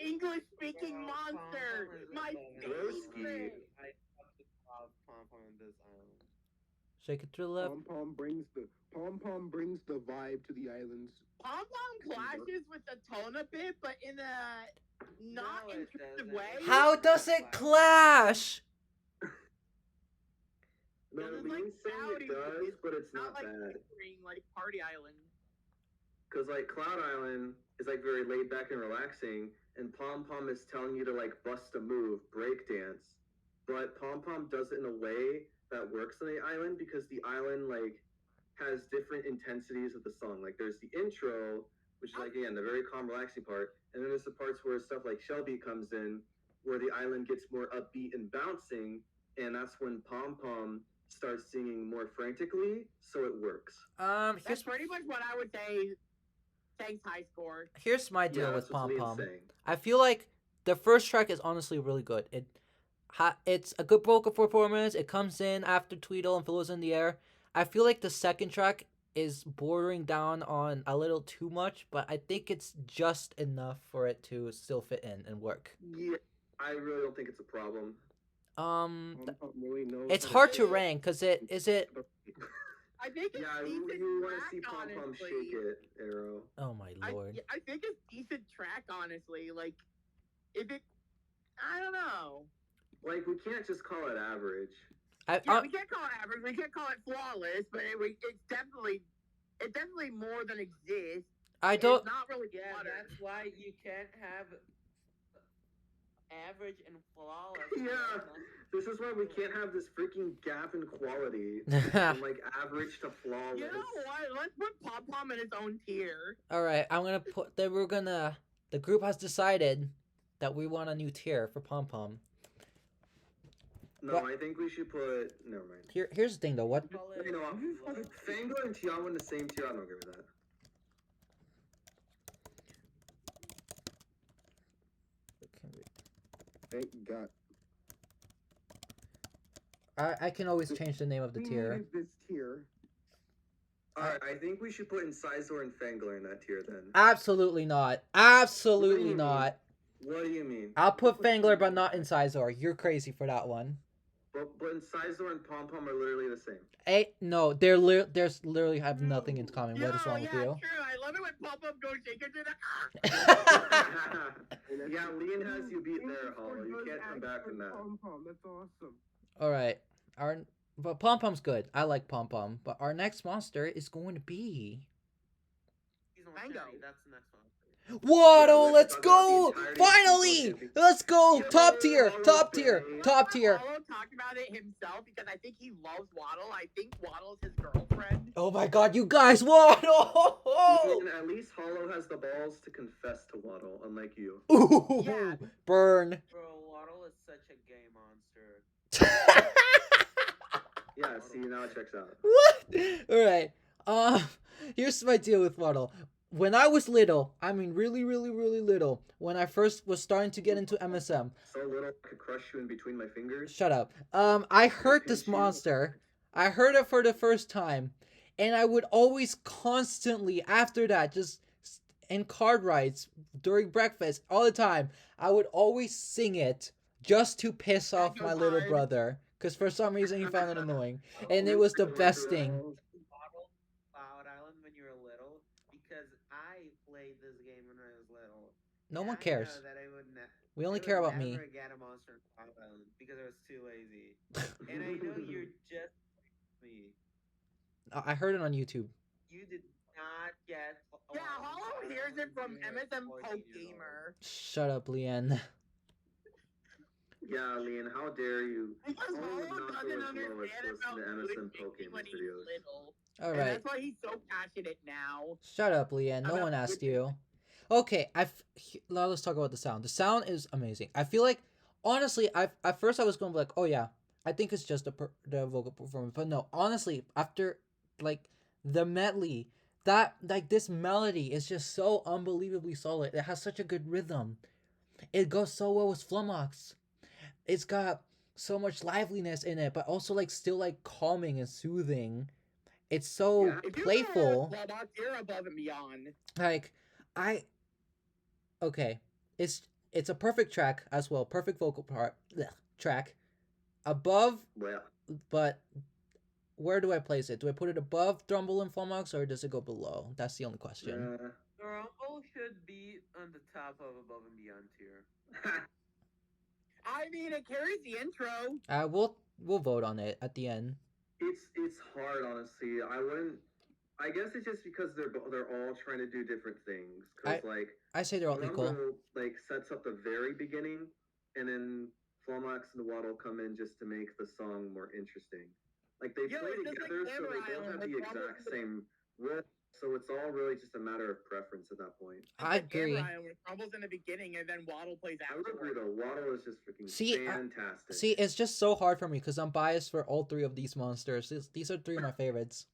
English speaking monster! My favorite! I fucking love Pom-Pom in this island. Shake it to the left. Pom Pom brings the vibe to the islands. Pom Pom clashes with the tone a bit, but in a not No, it intrusive doesn't. way. How does it clash? No, This is Lean like saying Cloudy, it does, it's but it's not not like bad. bickering like Party Island. Because like Cloud Island is like very laid back and relaxing, and Pom Pom is telling you to like bust a move, break dance. But Pom Pom does it in a way that works on the island because the island like has different intensities of the song. Like there's the intro, which is like again the very calm, relaxing part, and then there's the parts where stuff like Shelby comes in, where the island gets more upbeat and bouncing, and that's when Pom Pom starts singing more frantically, so it works. That's pretty much what I would say. Thanks, high score. Here's my deal Yeah, with that's what Pom Lean's Pom. saying. I feel like the first track is honestly really good. It's a good vocal performance. It comes in after Tweedle and Philo's in the air. I feel like the second track is bordering down on a little too much, but I think it's just enough for it to still fit in and work. Yeah, I really don't think it's a problem. Pom Pom really knows. It's how hard to rank because it. I think it's Yeah, decent you want to track, see Pom Pom honestly. shake it, Arrow. Oh my lord. I think it's decent track, honestly. Like, if it, I don't know. Like, we can't just call it average. Yeah, we can't call it average. We can't call it flawless, but it's definitely more than exists. I don't. It's not really Yeah, cluttered. that's why you can't have average and flawless. Yeah, this is why we can't have this freaking gap in quality from like average to flawless. You know what? Let's put Pom Pom in its own tier. All right, I'm gonna put. Then we're gonna. The group has decided that we want a new tier for Pom Pom. No, Well- I think we should put. Never mind. Here's the thing though. What? You know, Fangor and Tiamat in the same tier. I don't agree with that. Thank God. I can always change the name of the We tier. needed this tier. Alright, I think we should put Incisor and Fangor in that tier then. Absolutely not. Absolutely not. What do you mean? I'll put Fangler, but not Incisor. You're crazy for that one. But Incisor and Pom Pom are literally the same. No, there's literally have nothing in common. What is wrong with you? True. I love it when Pom Pom goes shake it to the. Yeah, Leon has you beat there, Hollow. You can't come back from that. Pom Pom, that's awesome. All right, but Pom Pom's good. I like Pom Pom. But our next monster is going to be Mango. That's the next one. Waddle. Let's go! Finally, let's go! Top tier, top tier, top tier. Hollow talked about it himself because I think he loves Waddle. I think Waddle's his girlfriend. Oh my God, you guys, Waddle! And at least Hollow has the balls to confess to Waddle, unlike you. Ooh, Yeah. burn. Bro, Waddle is such a gay monster. Yeah, see, now it checks out. What? All right. Here's my deal with Waddle. When I was little, I mean really, really, really little, when I first was starting to get into MSM. So little I could crush you in between my fingers. Shut up. I heard this monster. I heard it for the first time, and I would always constantly after that just in card rides during breakfast all the time. I would always sing it just to piss off my little brother, because for some reason he found it annoying, and it was the best thing. Bottle Cloud Island when you were little because I played this game when I was little. No And one I cares. know that We only I care would about me. never get a monster in Cloud Island because I was too lazy. And I know you're just like me. I heard it on YouTube. You did not get. Yeah, Hollow hears it from MSM Poke Gamer. Shut up, Leanne. Yeah, Lean, how dare you? Because Only Hollow not doesn't those lowest understand listen about to MSM good Pokemon's when he's videos. little. All And right. that's why he's so passionate now. Shut up, Leanne. No About one asked good you. Okay, now let's talk about the sound. The sound is amazing. I feel like, honestly, at first I was going to be like, oh yeah, I think it's just the vocal performance, but no, honestly, after like the medley, that like this melody is just so unbelievably solid. It has such a good rhythm. It goes so well with Flummox. It's got so much liveliness in it, but also like still like calming and soothing. It's so Yeah. If you playful. you're above and beyond. Like I okay, it's a perfect track as well. Perfect vocal part track. Above, Well, but where do I place it? Do I put it above Drumble and Flummox, or does it go below? That's the only question. Rumble should be on the top of Above and Beyond tier. I mean, it carries the intro. We'll vote on it at the end. it's hard, honestly. I guess it's just because they're all trying to do different things. Cause I say they're all equal. Rumble like sets up the very beginning, and then Flummox and the Waddle come in just to make the song more interesting. Like they play together, so they both have the exact same role. So it's all really just a matter of preference at that point. I agree. Rumble's in the beginning, and then Waddle plays I would agree afterwards. though. Waddle is just freaking fantastic. See, it's just so hard for me because I'm biased for all three of these monsters. These are three of my favorites.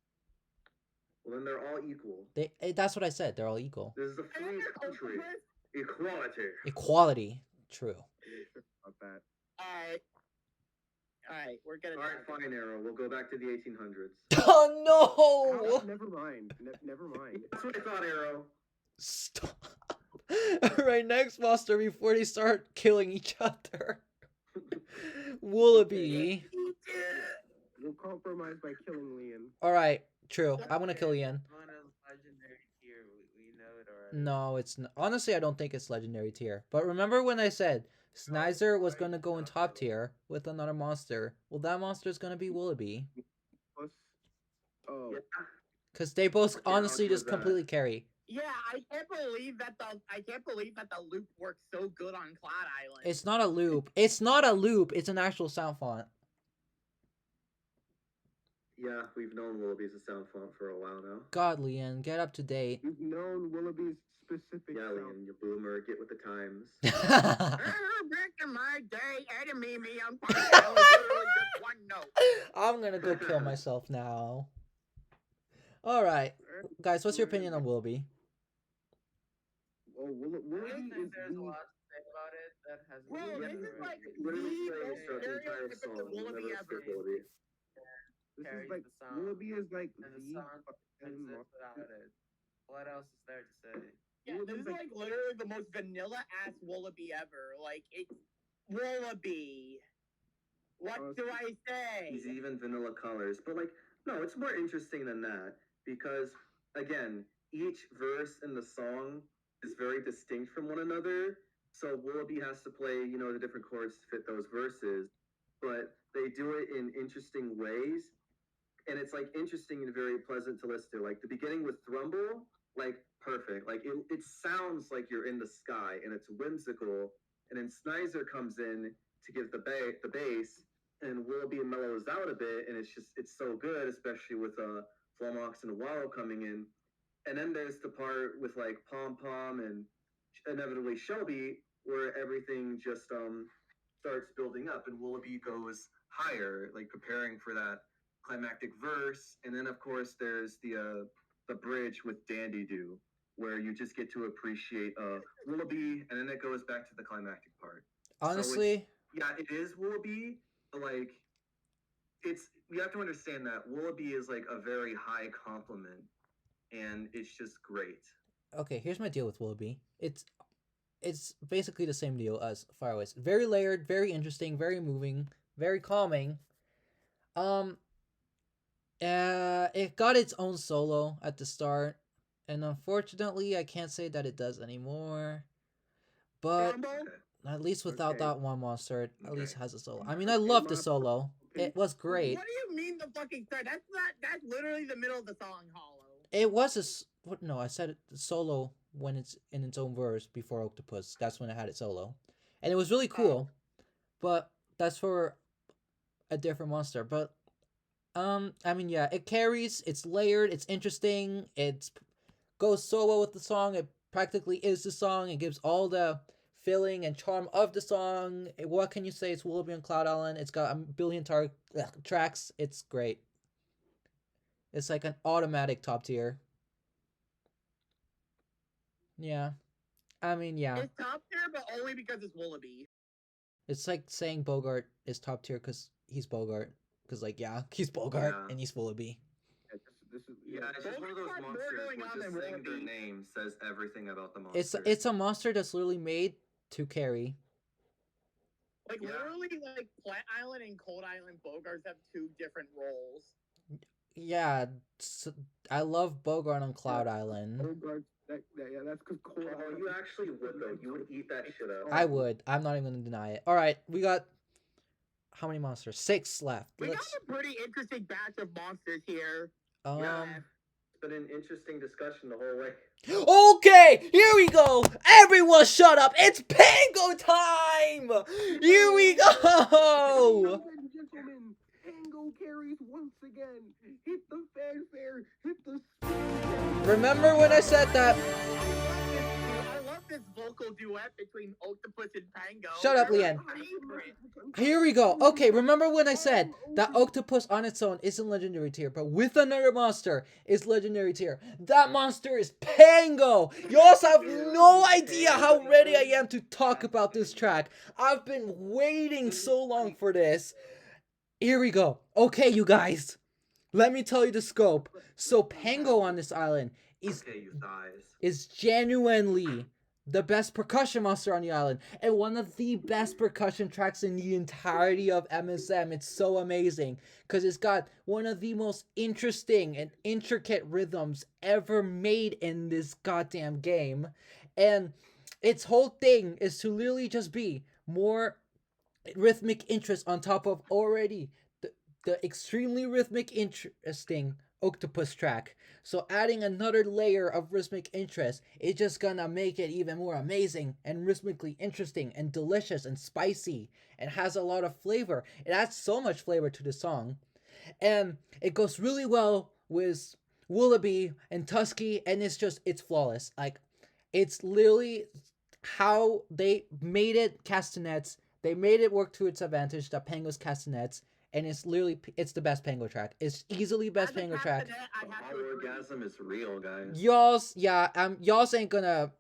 Well, then they're all equal. That's what I said. They're all equal. This is a free country. Equality. Equality. True. About that. Alright, we're gonna. Alright, fine, Arrow. We'll go back to the 1800s. Oh no! Never mind. Never mind. That's what I thought, Arrow. Stop. Alright, next monster before they start killing each other. Wallaby. We'll compromise by killing Leon. Alright, true. I'm gonna kill Ian. One of legendary tier. We know it already. No, it's not. Honestly, I don't think it's legendary tier. But remember when I said Snizer was gonna go in top tier with another monster? Well, that monster is gonna be Wallaby. Plus, oh, Yeah. Because they both honestly argue just with that. completely carry. Yeah, I can't believe that the loop works so good on Cloud Island. It's not a loop. It's not a loop. It's an actual sound font. Yeah, we've known Wallaby's a sound font for a while now. God, Leon, get up to date. we've known Willoughby's specific Yeah, sound. Liam, you boomer, get with the times. Back in my day, enemy me on Cloud Island was literally just one note. I'm gonna go kill myself now. Alright. Guys, what's your opinion on Willoughby? Oh, I Willoughby don't is think there's a the lot to say about it that hasn't Well, been this is said like already. Literally the plays most throughout the entire stereotypical song. Willoughby Never ever. skip Wallaby. this Carries is like the song. Willoughby is like And the the song fucking exists without it. What else is there to say? Yeah, this is like literally the most vanilla ass Wallaby ever. Like it's Wallaby. What do I He's say? even vanilla colors. But like, no, it's more interesting than that. Because again, each verse in the song is very distinct from one another. So Wallaby has to play, the different chords to fit those verses. But they do it in interesting ways. And it's like interesting and very pleasant to listen to. Like the beginning with Thrumble, like perfect. Like it sounds like you're in the sky and it's whimsical. And then Snizer comes in to give the bass, and Willoughby mellows out a bit, and it's so good, especially with Flummox and Wallow coming in. And then there's the part with like Pom Pom and inevitably Shelby, where everything just starts building up, and Willoughby goes higher, like preparing for that climactic verse, and then of course there's the bridge with Dandy Do, where you just get to appreciate Willoughby, and then it goes back to the climactic part. Honestly, yeah, it is Willoughby, but like it's you have to understand that Willoughby is like a very high compliment, and it's just great. okay, here's my deal with Willoughby. It's basically the same deal as Faraway. Very layered, very interesting, very moving, very calming. Um, it got its own solo at the start, and unfortunately, I can't say that it does anymore. But Combo? at least without Okay. that one monster, it at Okay. least has a solo. I mean, I love the solo. It was great. What do you mean the fucking start? That's literally the middle of the song, Hollow. It was what? No, I said it solo when it's in its own verse before Octopus. That's when it had its solo, and it was really cool. But that's for a different monster. But I mean, yeah, it carries. It's layered. It's interesting. It goes solo with the song. It practically is the song. It gives all the feeling and charm of the song. What can you say? It's Willoughby on Cloud Island. It's got a billion tracks. It's great. It's like an automatic top tier. Yeah. I mean, yeah. It's top tier, but only because it's Willoughby. It's like saying Bogart is top tier because he's Bogart. Because, like, yeah, he's Bogart Yeah. and he's Willoughby. This is Yeah, it's just one of those Bogart's got more monsters going where on just than saying their Willoughby. name says everything about the monster. It's a monster that's literally made to carry. Like Yeah. literally, like Plant Island and Cold Island Bogarts have two different roles. Yeah, I love Bogart on Cloud Island. Yeah, that's because Cold Oh, Island. you actually would though. You would eat that shit up. I would. I'm not even gonna deny it. All right, we got how many monsters? 6 left. We got Let's a pretty interesting batch of monsters here. Yeah. It's been an interesting discussion the whole way. Okay, here we go. Everyone shut up. It's Pango time. Here we go. Ladies and gentlemen, Tango carries once again. Hit the fanfare. Hit the spin. Remember when I said that? I love this vocal duet between Octopus and Pango. Shut up, They're Leanne. my favorite. Here we go. Okay, remember when I said that Octopus on its own isn't legendary tier, but with another monster is legendary tier? That monster is Pango. You also have no idea how ready I am to talk about this track. I've been waiting so long for this. Here we go. Okay, you guys. Let me tell you the scope. So Pango on this island Okay, you thighs. is genuinely the best percussion monster on the island and one of the best percussion tracks in the entirety of MSM. It's so amazing because it's got one of the most interesting and intricate rhythms ever made in this goddamn game, and its whole thing is to literally just be more rhythmic interest on top of already the extremely rhythmic interesting Octopus track. So adding another layer of rhythmic interest is just gonna make it even more amazing and rhythmically interesting and delicious and spicy and has a lot of flavor. It adds so much flavor to the song. And it goes really well with Willoughby and Tusky, and it's flawless. Like, it's literally how they made it castanets. They made it work to its advantage, the Pango's castanets, and it's the best Pango track. It's easily best As a Pango track. castanet, I have All to agree. orgasm is real, guys. Y'all's ain't gonna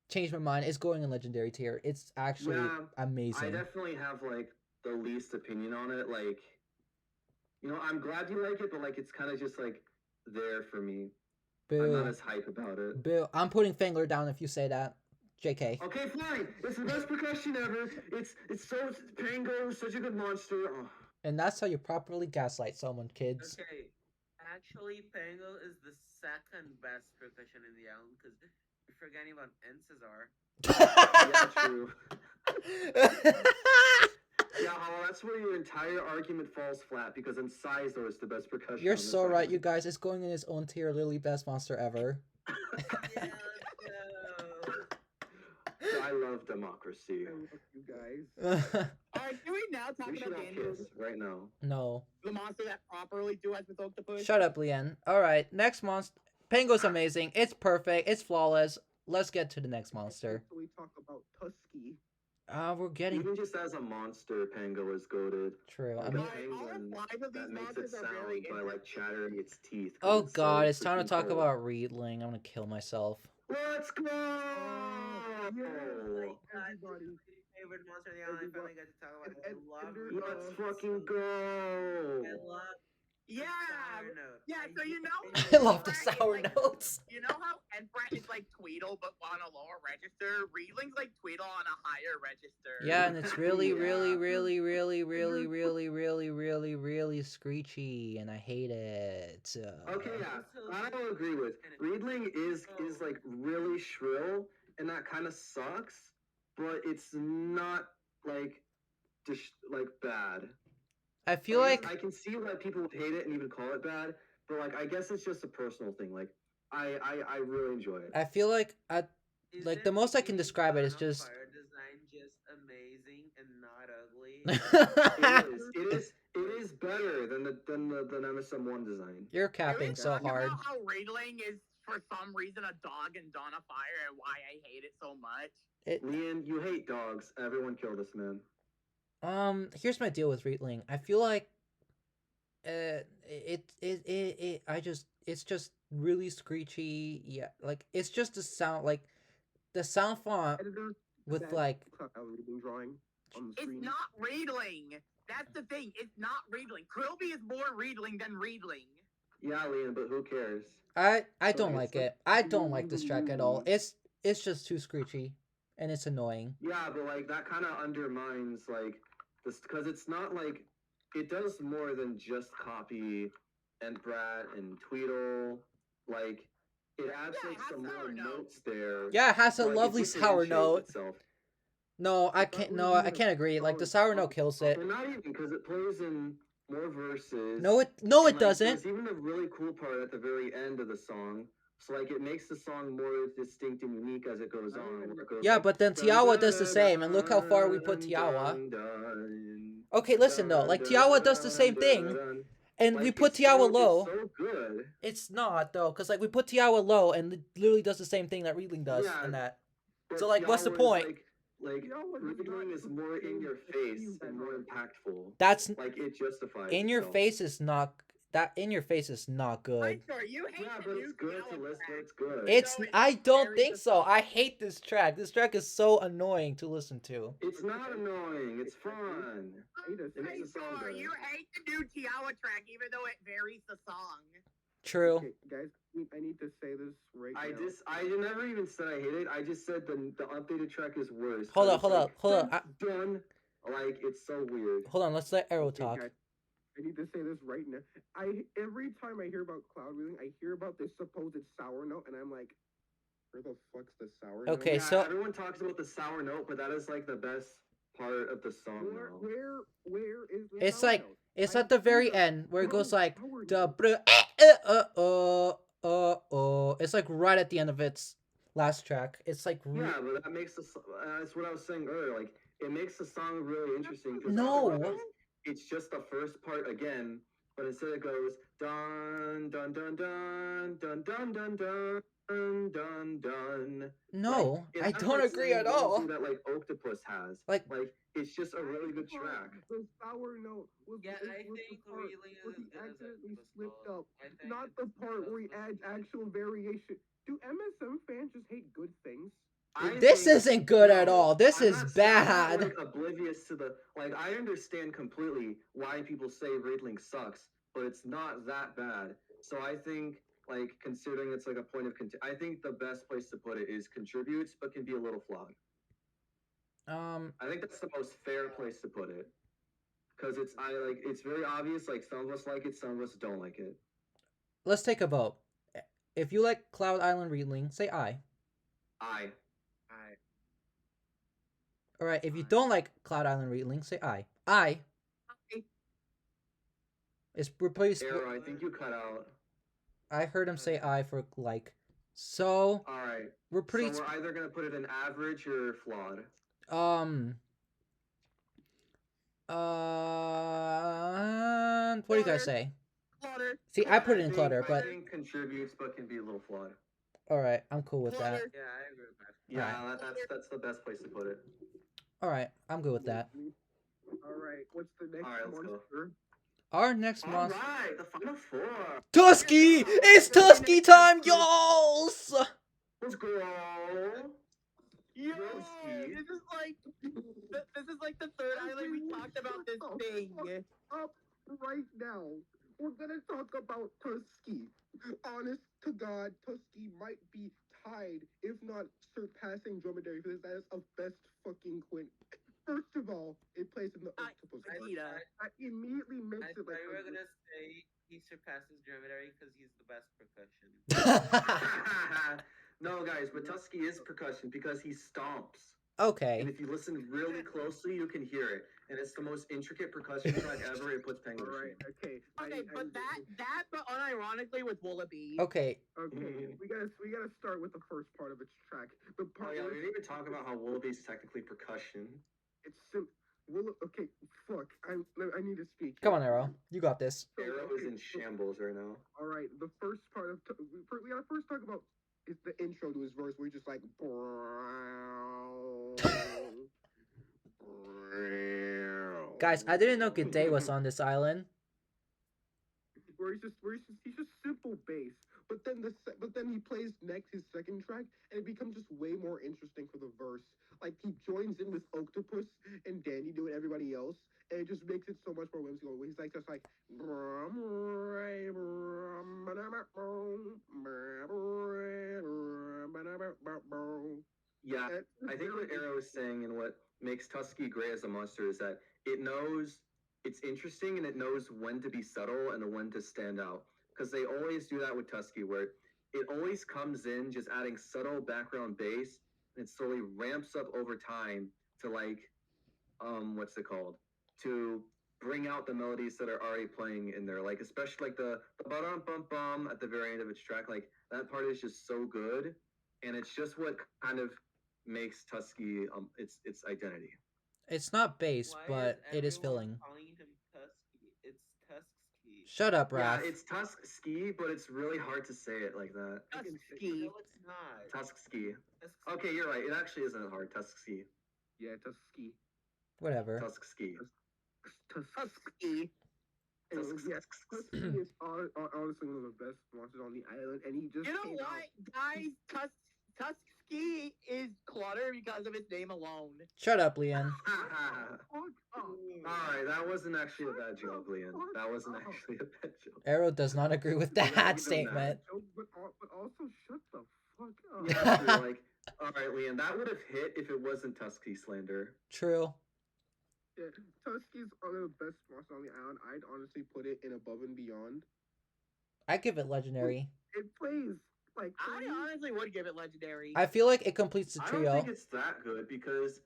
change my mind. It's going in legendary tier. It's actually Yeah, I amazing. definitely have like the least opinion on it. Like, I'm glad you like it, but like it's kind of just like there for me. I'm not Boo. as hype about it. Boo. I'm putting Fangler down if you say that. JK. Okay, fine. It's the best percussion ever. Pango is such a good monster. Oh. And that's how you properly gaslight someone, kids. Okay, actually, Pango is the second best percussion in the album because you're forgetting about Encesar. Yeah, true. Yeah, Hollow, that's where your entire argument falls flat because Incisor is the best percussion. You're on this so right, album. you guys. It's going in its own tier, literally best monster ever. Yeah, So I love democracy. I love you guys. Alright, can we now talk We should about all Daniels, kiss right now. No. the monster that properly duets with Octopus? Shut up, Leanne. Alright, next monster. Pango's amazing. It's perfect. It's flawless. Let's get to the next monster. So we talk about Tusky. We're getting Even just as a monster, Pango is goaded. true. I Like mean, a penguin all 5 of these that makes it monsters are very sound by like interesting. chattering its teeth. 'Cause oh it's god, so it's time to freaking talk cool. about Riedling. I'm gonna kill myself. Let's go! Oh my god, Everybody. this is my favorite monster on the island. I finally got to talk about it. I love and- Riedling Let's so fucking much. go! I love Yeah, sour note. yeah. So you know, I love the Edbrat is sour like, notes. you know how Edbrat is like Tweedle but on a lower register. Riedling's like Tweedle on a higher register. Yeah, and it's really, Yeah. really screechy, and I hate it. Okay, yeah, Also- that I'll agree with. Riedling is like really shrill, and that kind of sucks, but it's not like like bad. I feel Like, like I can see why people would hate it and even call it bad, but like I guess it's just a personal thing. Like I really enjoy it. I feel like Like, the most I can describe it is Dawn of just- Fire design just amazing and not ugly. It is better than the MSM1 design. You're capping so Talking hard. about how Riedling is for some reason a dog in Dawn of Fire and why I hate it so much. Leon, you hate dogs. Everyone kill this man. Here's my deal with Riedling. I feel like it's just really screechy. Yeah, like it's just the sound, like the sound font Editor, with that like reading drawing on the It's screen. not Riedling. That's the thing. It's not Riedling. Krillby is more Riedling than Riedling. Yeah, Leon, but who cares? I So don't it's like like it. I don't like this track at all. It's just too screechy, and it's annoying. Yeah, but like that kind of undermines like this because it's not like it does more than just copy Entbrat and Tweedle. Like it adds Yeah, like it has some sour little notes. notes there. Yeah, it has a but it lovely sour differentiates note. itself. No, I If that can't. was No, I even can't agree. Like the solid sour note kills it. Well, not even because it plays in more verses. No, it and, like, doesn't. There's even a really cool part at the very end of the song. So like it makes the song more distinct and unique as it goes on. Where it goes Yeah, like, but then dun, Tiawa dun, does the dun, same, and look how far we put dun, Tiawa. dun, dun, Okay, listen though. Like dun, Tiawa does the dun, same dun, thing, dun. and Like, we put it's Tiawa low. It's so good. It's not though, cause like we put Tiawa low, and it literally does the same thing that Riedling does, Yeah, and that. But So, like, what's the Tiawa is, point? Like Tiawa does Riedling not is more in your face and more impactful. That's Like it justifies. in your itself. face is not that in your face is not good. I'm sorry, you hate Yeah, the but new it's good to Tiawa listen. track. It's good. It's No, it's I don't very think so. disgusting. I hate this track. This track is so annoying to listen to. It's not annoying. It's fun. Hate us. It makes I'm the song sorry, better. you hate the new Tiawa track even though it varies the song. True. Okay, guys, I need to say this right I now. I never even said I hate it. I just said the updated track is worse. Hold So up, it's hold like, up, hold up. Done. Like it's so weird. Hold on, let's let Arrow Okay, talk. guys, I need to say this right now. Every time I hear about cloud wheeling, I hear about this supposed sour note, and I'm like, where the fuck's the sour note? Okay, Yeah, so- everyone talks about the sour note, but that is like the best part of the song. now. Where is the It's sour like note? it's I at the very hear end where it no goes like sour the note. It's like right at the end of its last track. It's like Yeah, but that makes that's what I was saying earlier. Like it makes the song really interesting. 'Cause No. otherwise, it's just the first part again, but instead it goes dun dun dun dun dun dun dun dun dun dun. no, It I has don't that agree same at all. buoyancy that like Octopus has. Like- it's just a really good track. The sour note was Yeah, was I the think part Wheeling where he is accidentally what's slipped called. up, I think not it's the part because where he what's adds called. actual variation. Do MSM fans just hate good things? This isn't good at no, all. This I'm is not- I'm not, bad. like, oblivious to the like. I understand completely why people say Riedling sucks, but it's not that bad. So I think, like, considering it's like a point of I think the best place to put it is contributes, but can be a little flawed. I think that's the most fair place to put it, because it's very obvious. Like some of us like it, some of us don't like it. Let's take a vote. If you like Cloud Island Readling, say aye. I All right. If you don't like Cloud Island Readling, say aye. Aye. It's replaced. Arrow, I think you cut out. I heard him say aye for like. So All right. we're pretty. So we're either gonna put it in average or flawed. What do you guys say? Clutter. See, I put it in think- clutter, I but think contributes, but can be a little flawed. all right, I'm cool with that. Clutter. Yeah, I agree with that. Yeah, that's the best place to put it. All right, I'm good with that. All right, what's the next All right, let's go. monster? Our next All monster. right, the final four. Tusky! It's Tusky time, y'alls! Let's go. Yo, Broski. this is like the third island we talked about this thing. Up right now. We're gonna talk about Tusky. Honest to God, Tusky might be tied, if not surpassing Dromedary for the status of best fucking Quint. First of all, it plays in the octopus. Akita. That immediately makes I it thought like you were gonna say he surpasses Dromedary because he's the best percussion. No, guys, but Tusky is percussion because he stomps. Okay. And if you listen really closely, you can hear it. And it's the most intricate percussion track ever. It puts penguin to Alright, shame. okay. But but unironically with Wallaby. Okay. Okay, we gotta start with the first part of its track. The Oh part yeah, where we didn't even talk about how Wallaby's technically percussion. it's okay, fuck. I need to speak. Come on, Arrow. You got this. Arrow is in shambles right now. All right, the first part of we gotta first talk about is the intro to his verse where he's just like Guys, I didn't know Good Day was on this island. where he's just simple bass. But then he plays next his second track and it becomes just way more interesting for the verse. Like he joins in with Octopus and Danny doing everybody else, and it just makes it so much more whimsical. He's like just like Yeah, I think what Arrow is saying and what makes Tusky great as a monster is that it knows it's interesting and it knows when to be subtle and when to stand out. Because they always do that with Tusky, where it always comes in just adding subtle background bass and it slowly ramps up over time to like, what's it called? To bring out the melodies that are already playing in there. Like, especially like the bum at the very end of its track. Like, that part is just so good. And it's just what kind of makes Tusky its identity. It's not bass, Why but it is everyone filling. calling him Tusky? It's Tusky. Shut up, Yeah, Raph. it's Tusky, but it's really hard to say it like that. Tusky. No, it's not. Tusky. Tusky. Okay, you're right. It actually isn't hard. Tusky. yeah, Tusky. Whatever. Tusky. Tusky. And yeah, Tusky is honestly one of the best monsters on the island, and he just You know came what, guys? Tusky is clutter because of its name alone. Shut up, Leon. Alright, that wasn't actually a bad joke, Leon. That wasn't actually a bad joke. Arrow does not agree with Yeah, that even statement. But also shut the fuck up. Yeah, true, like, alright, Leon, that would have hit if it wasn't Tusky slander. True. Yeah, Tusky's one of the best monsters on the island. I'd honestly put it in Above and Beyond. I give it legendary. It plays like I honestly would give it legendary. I feel like it completes the I don't trio. think it's that good because,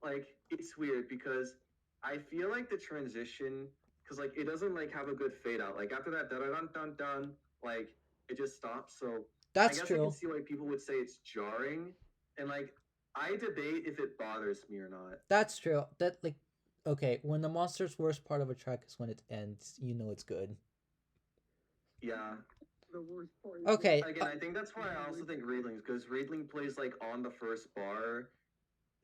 like, it's weird because I feel like the transition, because, like, it doesn't, like, have a good fade out. Like, after that, dun-dun-dun-dun, like, it just stops. So, That's I guess I true. can see why people would say it's jarring. And, like, I debate if it bothers me or not. That's true. That like, okay, when the monster's worst part of a track is when it ends, you know it's good. Yeah. the worst part. Okay. Again, I think that's why I also think Riedling's, because Riedling plays, like, on the first bar,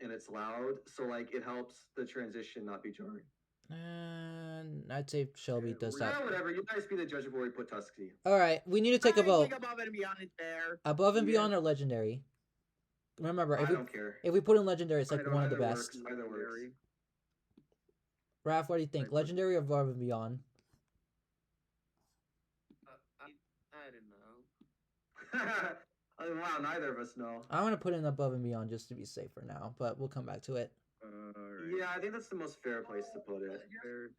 and it's loud, so, like, it helps the transition not be jarring. I'd say Shelby does that. Yeah, whatever. You guys be the judge of where we put Tusky. All right, we need to take a vote. think Above and Beyond is there. Above and Yeah. Beyond or legendary. Remember, I if we don't care. put in legendary, it's like I one of the Either best. works. Either works. Raph, what do you think? Legendary or Above and Beyond? I don't know. Wow, neither of us know. I want to put in Above and Beyond just to be safe for now, but we'll come back to it. Yeah, I think that's the most fair place to put it.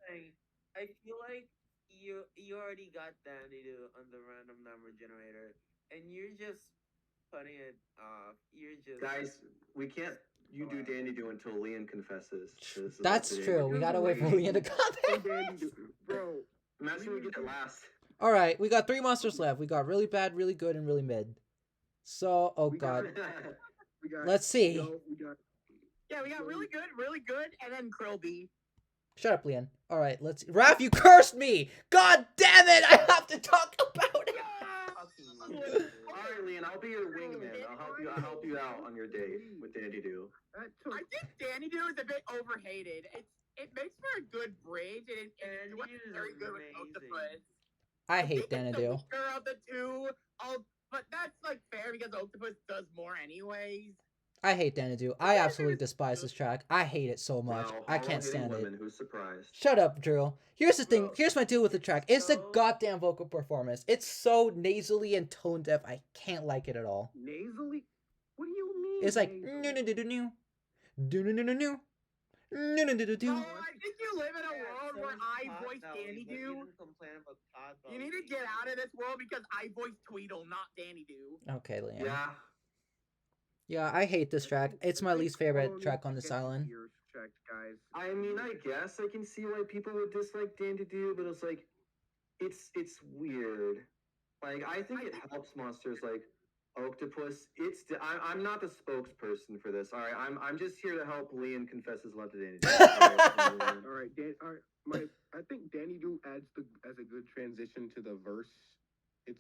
Thing, I feel like you already got Dandy on the random number generator, and you're just putting it off. You're just Guys, we can't you do Dandy do until Leon confesses. 'Cause That's the true. name. We gotta wait for Leon to comment. Bro, Imagine we get it last. All right, we got 3 monsters left. We got really bad, really good, and really mid. So, oh We got- god, we got. let's see. we got. Yeah, we got really good, and then Krillby. Shut up, Leon. All right, let's. Raph, you cursed me. God damn it! I have to talk about it. Oh, right, Leon, I'll be your wingman. I'll help you out on your date with Dandy Doo. I think Danny Doo is a bit overhated. It makes for a good bridge, and it's very good with Octopus. I hate Danny Doo. The weaker of the two, but that's like fair because Octopus does more anyways. I hate Danny Doo. I absolutely despise this track. I hate it so much. Well, I can't stand it. Who's surprised? Shut up, Drew. Here's the thing. Here's my deal with the track. It's the goddamn vocal performance. It's so nasally and tone deaf. I can't like it at all. Nasally? What do you mean? It's like no no no no no no no no no no. No, no, no, no, no. Oh, I think you live in a world where I voice Danny Doo. You need to get out of this world because I voice Tweedle, not Danny Doo. Okay, Liam. Yeah. Yeah, I hate this track. It's my least favorite track on this island. I mean, I guess I can see why people would dislike Dandy Doo, but it's like, it's weird. Like, I think it helps monsters like Octopus. I'm not the spokesperson for this. All right, I'm just here to help Liam confess his love to Danny Doo. All right. I think Danny Doo adds as a good transition to the verse. It's.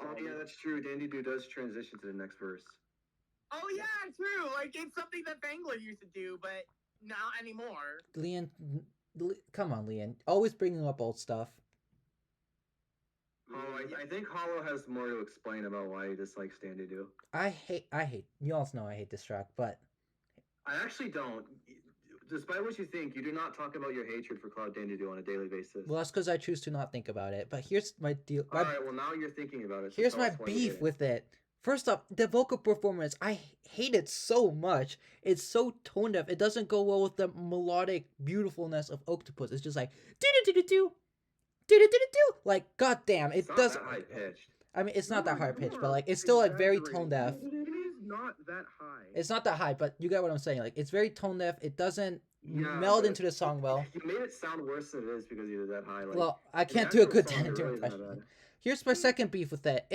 Oh yeah, that's true. Dandy Doo does transition to the next verse. Oh yeah, true. Like it's something that Bangler used to do, but not anymore. Leon, come on, Leon. Always bringing up old stuff. I think Hollow has more to explain about why he dislikes Dandy Doo. I hate. You all know I hate this track, but I actually don't. Despite what you think, you do not talk about your hatred for Cloud Dandy Doo on a daily basis. Well, that's because I choose to not think about it. But here's my deal. All right, well now you're thinking about it. So here's my beef with it. First off, the vocal performance, I hate it so much. It's so tone deaf. It doesn't go well with the melodic beautifulness of Octopus. It's just like do do do do do do do do do. Like goddamn, it does. High pitched. I mean, it's not that high pitched, but like it's still like very tone deaf. It is not that high. It's not that high, but you get what I'm saying. Like it's very tone deaf. It doesn't meld into the song well. You made it sound worse than it is because you did that high. Like, well, I can't do a good Danny Doo impression. Here's my second beef with that.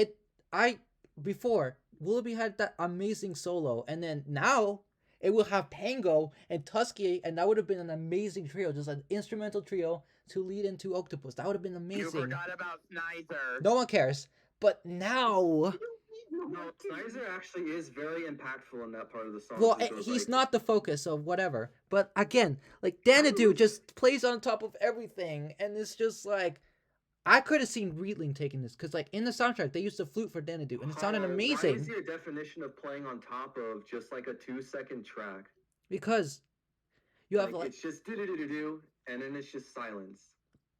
Before, Willoughby had that amazing solo, and then now it will have Pango and Tusky, and that would have been an amazing trio, just an instrumental trio to lead into Octopus. That would have been amazing. You forgot about Snyder. No one cares. But now... No, Snyder actually is very impactful in that part of the song. Well, he's not the focus of whatever. But again, like, Danadu just plays on top of everything, and it's just like... I could have seen Reedling taking this, because, like, in the soundtrack, they used the flute for Danadu, and it sounded amazing. Why is your definition of playing on top of just, like, a 2-second track? Because you have, like... It's just do-do-do-do-do, and then it's just silence.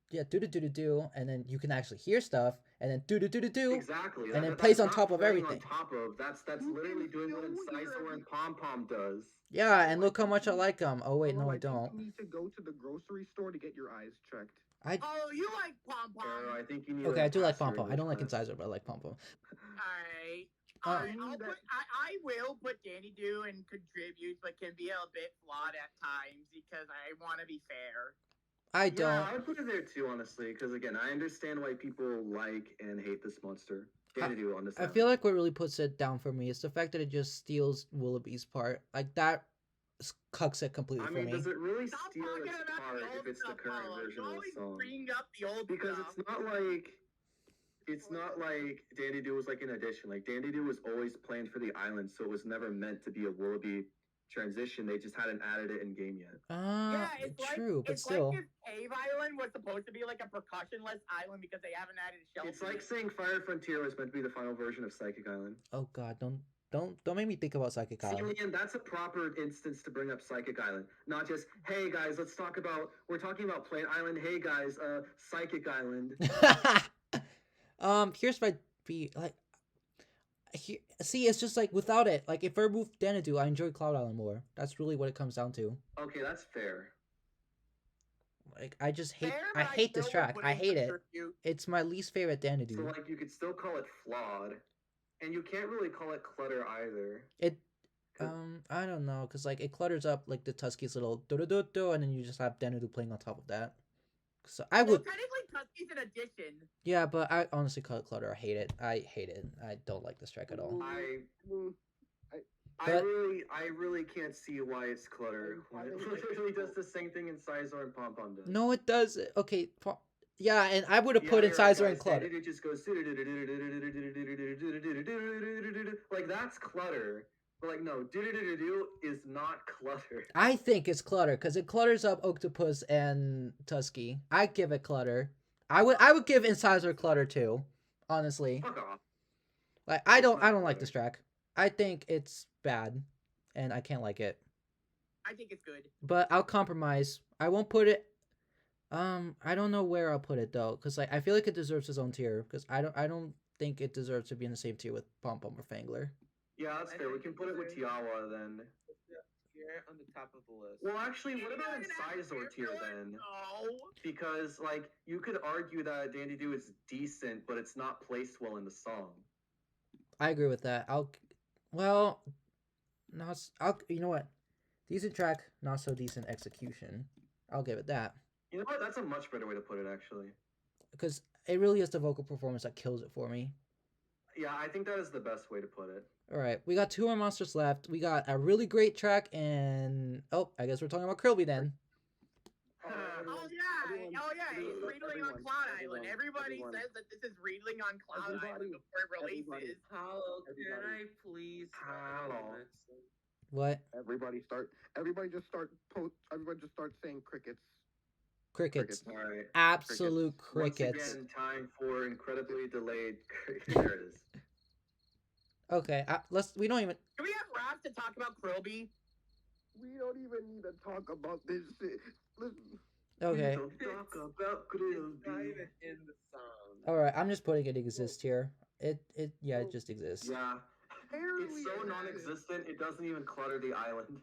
Yeah, do-do-do-do-do, and then you can actually hear stuff, and then do-do-do-do-do. Exactly. And it plays on top of everything. On top of, that's literally doing what Incisor and Pom Pom does. Yeah, and look how much I like them. Oh, wait, no, I don't. You need to go to the grocery store to get your eyes checked. Oh, you like Pom Pom. I think you need okay, I do like Pom Pom. I don't like Incisor, but I like Pom Pom. Alright, I will put Danny Doo and contribute, but can be a bit flawed at times because I want to be fair. I don't. Yeah, I would put it there too, honestly, because again, I understand why people like and hate this monster. Danny Doo on this. I feel like what really puts it down for me is the fact that it just steals Willoughby's part. Like that cucks it completely for me. Does it really steal its part if it's the current version of the song? Bring up the old because stuff. it's not like Dandy Doo was like an addition. Like Dandy Doo was always planned for the island, so it was never meant to be a Willoughby transition. They just hadn't added it in game yet. Yeah, it's true, but it's still. Like if Cave Island was supposed to be like a percussionless island because they haven't added a shell. It's like saying Fire Frontier was meant to be the final version of Psychic Island. Oh God, don't make me think about Psychic Island. See, Liam, that's a proper instance to bring up Psychic Island. Not just, hey guys, we're talking about Plain Island. Hey guys, Psychic Island. Here's my see, it's just like without it. Like if I remove Danadu, I enjoy Cloud Island more. That's really what it comes down to. Okay, that's fair. Like I just hate. I hate this track. I hate it. It's my least favorite Danadu. So like you could still call it flawed. And you can't really call it clutter either. I don't know, because like it clutters up like the Tusky's little do-do-do-do, and then you just have Danadu playing on top of that. So I would. Technically, Tusky's an addition. Yeah, but I honestly call it clutter. I hate it. I don't like this track at all. I really can't see why it's clutter. It literally does the same thing Incisor and Pom Pom does. No, it does. Okay, Yeah, and I would have put you're right, Incisor and guys. Clutter. It just goes like that's clutter. But like no, is not clutter. I think it's Clutter because it clutters up Octopus and Tusky. I give it Clutter. I would give Incisor Clutter too, honestly. Fuck off. Like I It's don't not like Clutter. this track. I think it's bad, and I can't like it. I think it's good. But I'll compromise. I won't put it. I don't know where I'll put it though, because like I feel like it deserves its own tier. Because I don't think it deserves to be in the same tier with Pom Pom or Fangler. Yeah, that's fair. We can put it with Tiawa then. Here on the top of the list. Well, actually, what about Incisor tier then? No. Because like you could argue that Dandy Do is decent, but it's not placed well in the song. I agree with that. You know what? Decent track, not so decent execution. I'll give it that. You know what? That's a much better way to put it, actually. Because it really is the vocal performance that kills it for me. Yeah, I think that is the best way to put it. All right, we got 2 more monsters left. We got a really great track, and I guess we're talking about Krillby then. He's Reedling on Cloud Island. Everybody says that this is Reedling on Cloud Island before it releases. Hello, can I please? Hello. What? Everybody just start saying crickets. Crickets. All right. Absolute crickets. Once again, time for incredibly delayed. There it is. Okay, we don't even. Do we have Raph to talk about Krillby? We don't even need to talk about this shit. Listen. Okay. Don't talk about It's not Krillby. even in the song. All right, I'm just putting it exists here. It just exists. Yeah. It's so non-existent, it doesn't even clutter the island.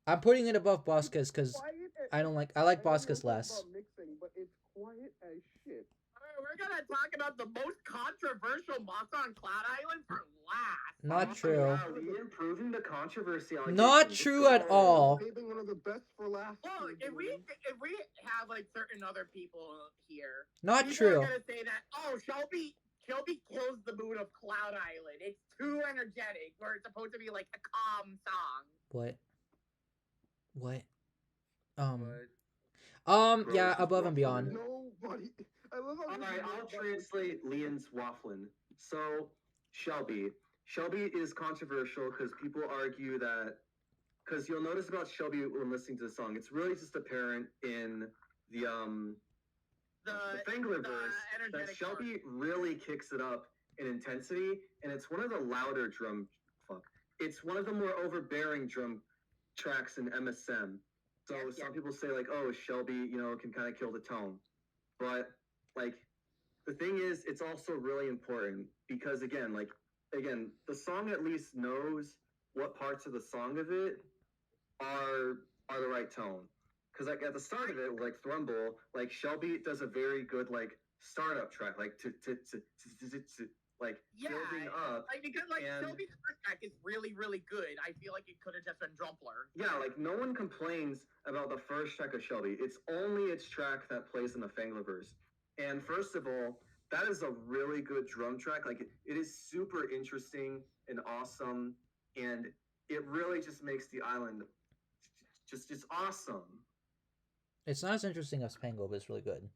I'm putting it above Bosca's because I like Bosca's less. Mixing, but it's quiet as shit. Alright, we're gonna talk about the most controversial monster on Cloud Island for last. Not true. Yeah, we improving the controversy. Not true at all. Saving one of the best for last. Well, if we have like certain other people here, Not people true. are gonna say that Shelby kills the mood of Cloud Island. It's too energetic, where it's supposed to be like a calm song. What? But Yeah, above and beyond. Nobody. I love how Alright, I'll translate Leon's waffling. So, Shelby is controversial because people argue that, because you'll notice about Shelby when listening to the song, it's really just apparent in the Fangler verse that Shelby really kicks it up in intensity, and it's one of the louder it's one of the more overbearing drum tracks in MSM. So some people say like, oh, Shelby, can kind of kill the tone. But like the thing is, it's also really important because again, the song at least knows what parts of the song of it are the right tone. Because like at the start of it, like Thrumble, like Shelby does a very good like startup track, like building up. Because Shelby's first track is really, really good. I feel like it could have just been Drumpler. Yeah, like no one complains about the first track of Shelby. It's only its track that plays in the Fanglerverse. And first of all, that is a really good drum track. Like it is super interesting and awesome, and it really just makes the island just awesome. It's not as interesting as Pango, but it's really good.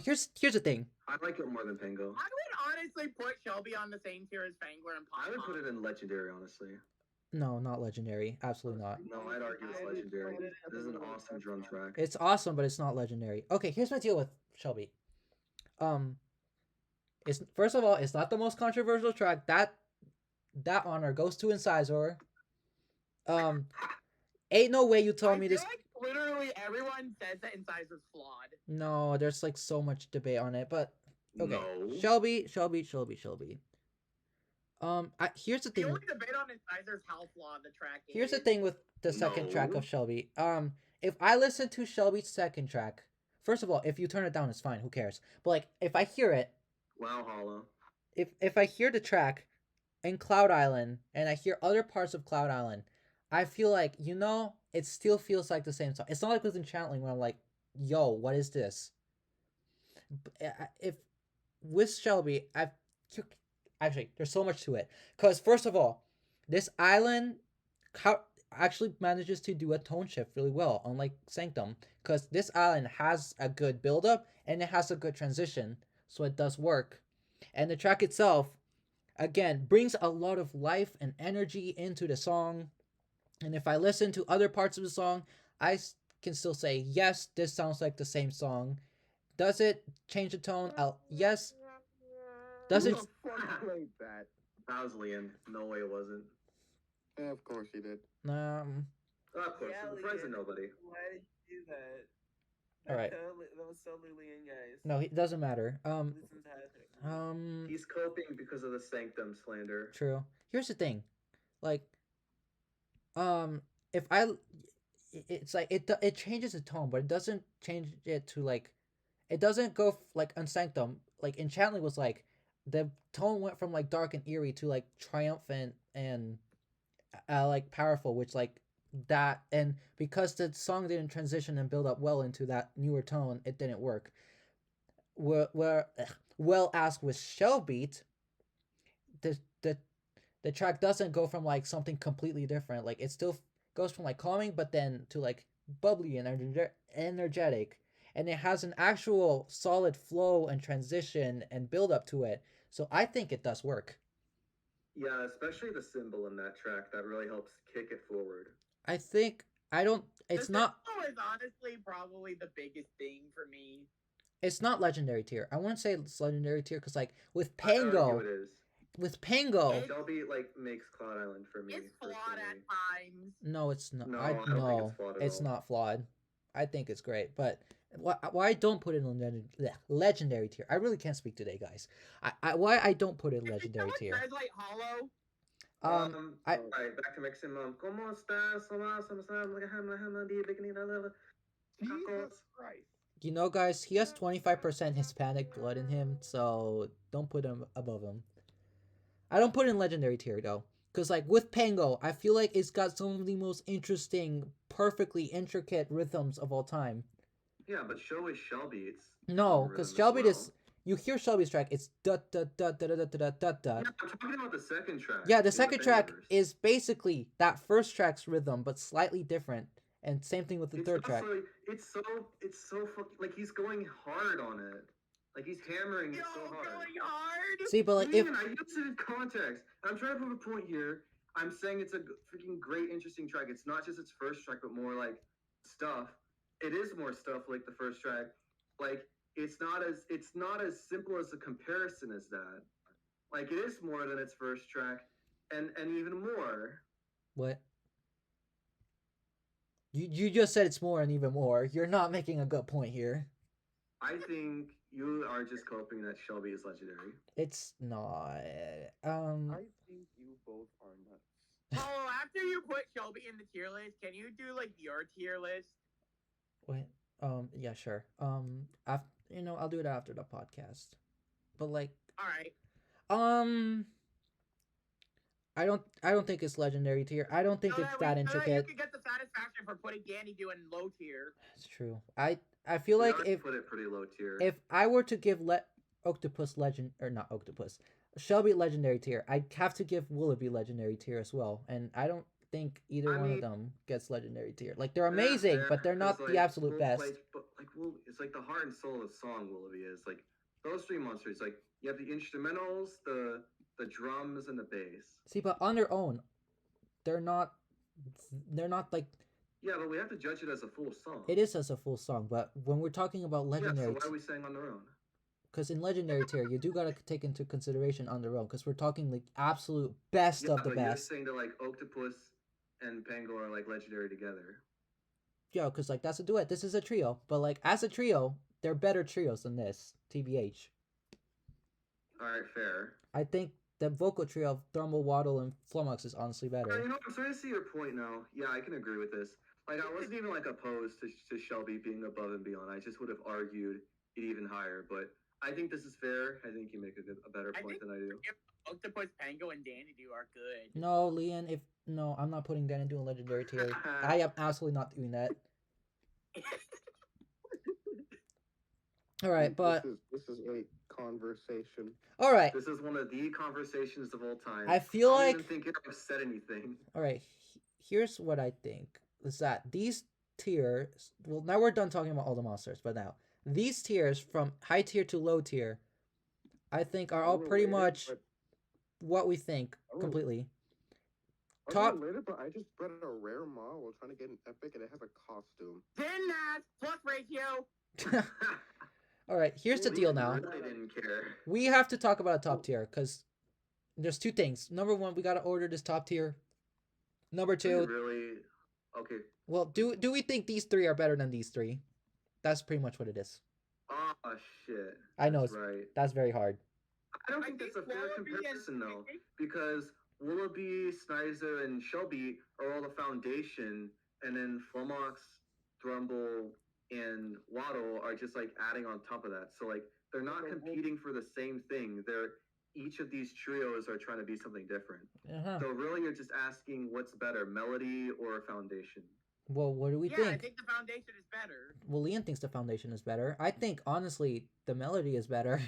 Here's the thing. I like it more than Pango. I would honestly put Shelby on the same tier as Fangler and Pom. I would put it in Legendary, honestly. No, not legendary. Absolutely not. No, I'd argue it's Legendary. This is an awesome drum track. It's awesome, but it's not legendary. Okay, here's my deal with Shelby. It's first of all, it's not the most controversial track. That honor goes to Incisor. Ain't no way you told me this. Like literally everyone says that Incisors flawed. No, there's like so much debate on it, but okay. No. Shelby. Here's the The thing. only debate on Incisors is how flawed the track is. Here's the thing with the second track of Shelby. If I listen to Shelby's second track, first of all, if you turn it down, it's fine. Who cares? But like, if I hear it, Wow, Hollow. if I hear the track in Cloud Island and I hear other parts of Cloud Island, I feel like it still feels like the same song. It's not like with Enchantling where I'm like, yo, what is this? If with Shelby, actually, there's so much to it. Because first of all, this island, actually manages to do a tone shift really well, unlike Sanctum, because this island has a good build up and it has a good transition, so it does work. And the track itself, again, brings a lot of life and energy into the song. And if I listen to other parts of the song, I can still say, yes, this sounds like the same song. Does it change the tone? Yes. Does Who it? the fuck played that? That was Liam. No way it wasn't. Yeah, of course he did. Of course, Yeah, surprising Leanne, nobody. why did you do that? All right. That was so Lillian, guys. No, it doesn't matter. Listen to Patrick. He's coping because of the Sanctum slander. True. Here's the thing, like, if I, it's like it changes the tone, but it doesn't change it to like, it doesn't go like on Sanctum. Like Enchantment was like, the tone went from like dark and eerie to like triumphant and like powerful, which like that, and because the song didn't transition and build up well into that newer tone, it didn't work. Well, as with Shellbeat, the the the track doesn't go from like something completely different. Like it still goes from like calming, but then to like bubbly and energetic, and it has an actual solid flow and transition and build up to it. So I think it does work. Yeah, especially the cymbal in that track that really helps kick it forward. I think I don't. It's not. Is honestly probably the biggest thing for me. It's not legendary tier. I wouldn't say it's legendary tier because like with Pango, it is. with Pango, Shelby like makes Cloud Island for me. It's flawed personally. at times. no, it's not. No, I don't think it's flawed at it's all. not flawed. I think it's great, but why I don't put it in legendary tier? I really can't speak today, guys. Why I don't put it in legendary tier? Translate hollow. Alright, back to Mexican. ¿Cómo estás? Jesus Christ. You know, guys, he has 25% Hispanic blood in him, so don't put him above him. I don't put it in legendary tier though, because like with Pango, I feel like it's got some of the most interesting, perfectly intricate rhythms of all time. Yeah, but show is Shelby. It's no, because Shelby is. You hear Shelby's track, it's da da da da da da da da da. Yeah, I'm talking about the second track. Yeah, the second track is basically that first track's rhythm, but slightly different. And same thing with the third track. It's so fucking like he's going hard on it. Like he's hammering it so hard. Going hard. See, but like I use it in context. I'm trying to prove a point here. I'm saying it's a freaking great, interesting track. It's not just its first track, but more like stuff. It is more stuff like the first track. Like it's not as simple as a comparison as that. Like it is more than its first track, and even more. What? You just said it's more and even more. You're not making a good point here. I think you are just coping that Shelby is legendary. It's not. I think you both are nuts. Oh, after you put Shelby in the tier list, can you do like your tier list? Wait. Yeah, sure. I'll do it after the podcast. But like. All right. I don't think it's legendary tier. I don't think it's that intricate. You can get the satisfaction for putting Danny doing low tier. That's true. I feel like if put it pretty low tier. If I were to give Octopus legend or not Octopus, Shelby legendary tier, I'd have to give Willoughby legendary tier as well. And I don't think either one of them gets legendary tier. Like they're amazing, but they're not the absolute best. It's like the heart and soul of the song. Willoughby is like those three monsters. Like you have the instrumentals, the drums, and the bass. See, but on their own, they're not like. Yeah, but we have to judge it as a full song. It is as a full song, but when we're talking about legendary, yeah, so why are we saying on their own? Because in legendary tier, you do gotta take into consideration on their own, because we're talking like absolute best of the best. You're saying that like Octopus and Pango are like legendary together. Yeah, because like that's a duet. This is a trio, but like as a trio, they're better trios than this. TBH. All right, fair. I think the vocal trio of Thermal Waddle and Flummox is honestly better. You know, I'm starting to see your point now. Yeah, I can agree with this. Like, I wasn't even like opposed to Shelby being above and beyond. I just would have argued it even higher. But I think this is fair. I think you make a better point than I do. Octopus, Pango, and Danny do are good. No, Leon. I'm not putting Danny in legendary tier. I am absolutely not doing that. All right, but this is a conversation. All right. This is one of the conversations of all time. I feel like don't even think it upset anything. All right. here's what I think is that these tiers. Well, now we're done talking about all the monsters, but now these tiers from high tier to low tier, I think are all pretty Unrelated, much but what we think unrelated, completely. Top. unrelated, but I just read a rare model while trying to get an epic, and it has a costume. Din math plus ratio. All right, here's the deal now. Really didn't care. We have to talk about a top tier because there's two things. Number one, we gotta order this top tier. Number two, Really? Okay. well, do we think these three are better than these three? That's pretty much what it is. Oh shit. I know That's right. that's very hard. I don't think that's a fair comparison though, because Willoughby, Snizer, and Shelby are all the foundation, and then Flomox, Thrumble, and Waddle are just like adding on top of that. So like they're not competing for the same thing. They're each of these trios are trying to be something different. Uh-huh. So really, you're just asking what's better, melody or foundation? Well, what do we Yeah, think? I think the foundation is better. Well, Leon thinks the foundation is better. I think honestly the melody is better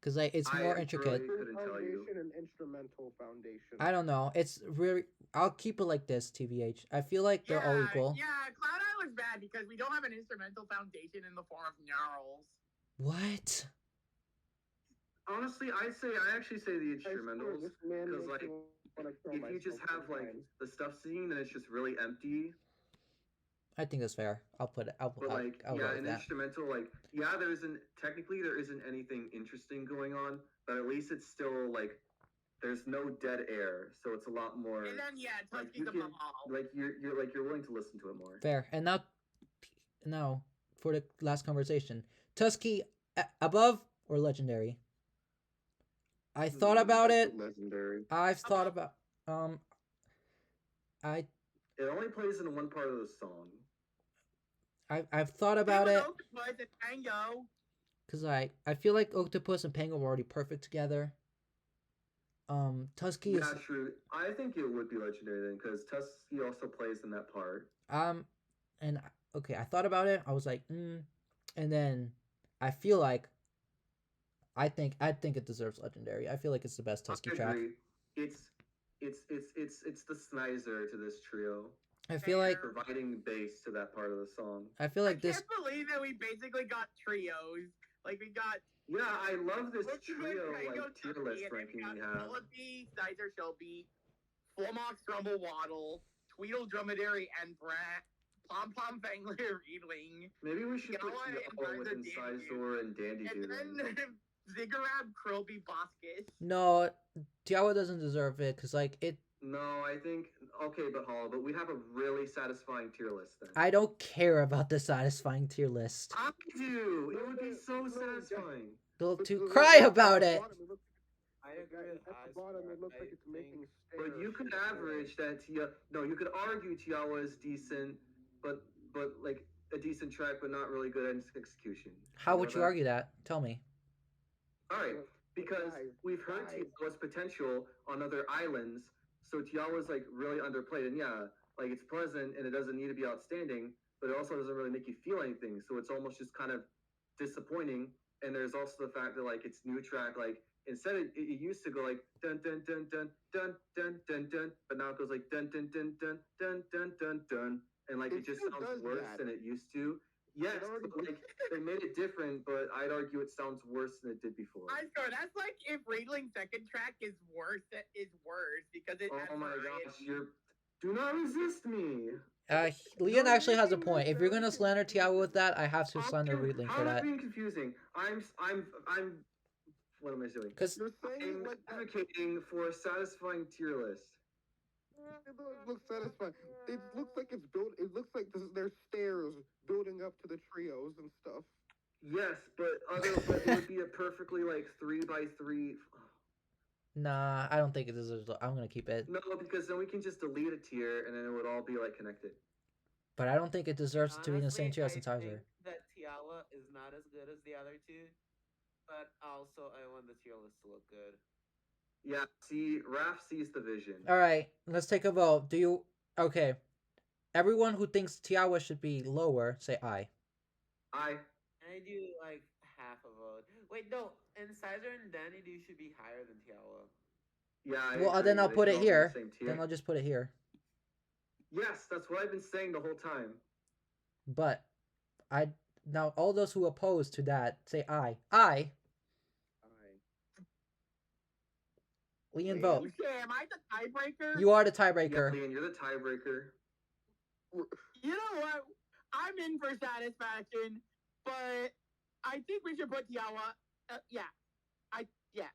because like it's more intricate. Really couldn't tell you. Foundation and instrumental foundation. I don't know. It's really. I'll keep it like this, TVH. I feel like they're all equal. Yeah, Cloud Island's bad because we don't have an instrumental foundation in the form of gnarls. What? Honestly, I actually say the instrumentals because like if you just have like the stuff singing, then it's just really empty. I think that's fair. I'll put it. But like I'll go yeah, with an that. instrumental like yeah, there isn't anything interesting going on, but at least it's still like there's no dead air, so it's a lot more. And then yeah, like Tusky's above all. like you're willing to listen to it more. Fair. And now for the last conversation, Tusky above or legendary? I thought about it. Legendary. I've thought about I It only plays in one part of the song. I've thought about it Octopus and Tango. because I feel like Octopus and Pango were already perfect together. Tusky is Yeah, true. I think it would be legendary then, because Tusky also plays in that part. and okay, I thought about it. I was like, and then I feel like I think it deserves legendary. I feel like it's the best Tusky track. It's the Snizer to this trio. I feel like Providing bass to that part of the song. I feel like I this. can't believe that we basically got trios. Like we got Yeah, I love this Octopus, trio Tango, like tier Tusky, list and then ranking we we got have. Willoughby, Snizer, Shelby, Flomox, Rumble, Waddle, Tweedle, Dromedary, and Brat, Pom Pom, Fangler, Reedling, Maybe we should put Gala and Tiawa with Dandy Incisor and Dandy and then Ziggurat, Krillby, Boskus. No, Tiawa doesn't deserve it because like it. No, I think okay, but we have a really satisfying tier list then. I don't care about the satisfying tier list. I do. It would be so satisfying. They'll to cry about it. I agree with At the bottom, it looks like it's making stairs. But you could average that you could argue Tiawa is decent, but like a decent track, but not really good at execution. How would you argue that? Tell me. All right, because we've heard Tiawa's potential on other islands, so Tiawa's like really underplayed, and yeah, like it's pleasant and it doesn't need to be outstanding, but it also doesn't really make you feel anything, so it's almost just kind of disappointing. And there's also the fact that like it's new track, like instead it used to go like dun dun dun dun dun dun dun dun, but now it goes like dun dun dun dun dun dun dun dun, and like it just sounds worse than it used to. Yes, but, like they made it different, but I'd argue it sounds worse than it did before. I swear, that's like if Reedling's second track is worse because it. Oh my gosh, do not resist me. Leon actually has a point. If you're gonna slander Tiawa with that, I have to slander Reedling for that. How am I being confusing? I'm. What am I doing? Because I'm advocating for a satisfying tier list. It looks satisfying. It looks like it's built. It looks like there's stairs building up to the trios and stuff. Yes, but it would be a perfectly like 3x3. nah, I don't think it deserves. I'm gonna keep it. No, because then we can just delete a tier and then it would all be like connected. But I don't think it deserves to be in the same tier as I Incisor. think that Tiawa is not as good as the other two, but also I want the tier list to look good. Yeah, see, Raph sees the vision. All right, let's take a vote. Do you? Okay. Everyone who thinks Tiawa should be lower, say aye. I do like half a vote. Wait, no, Incisor and Danny Do should be higher than Tiawa. Yeah. Well, then I'll put it here. Then I'll just put it here. Yes, that's what I've been saying the whole time. But I now all those who oppose to that say aye. Leon, vote. Okay, am I the tiebreaker? You are the Yeah, tiebreaker. Leon, you're the tiebreaker. You know what? I'm in for satisfaction, but I think we should put Tiawa.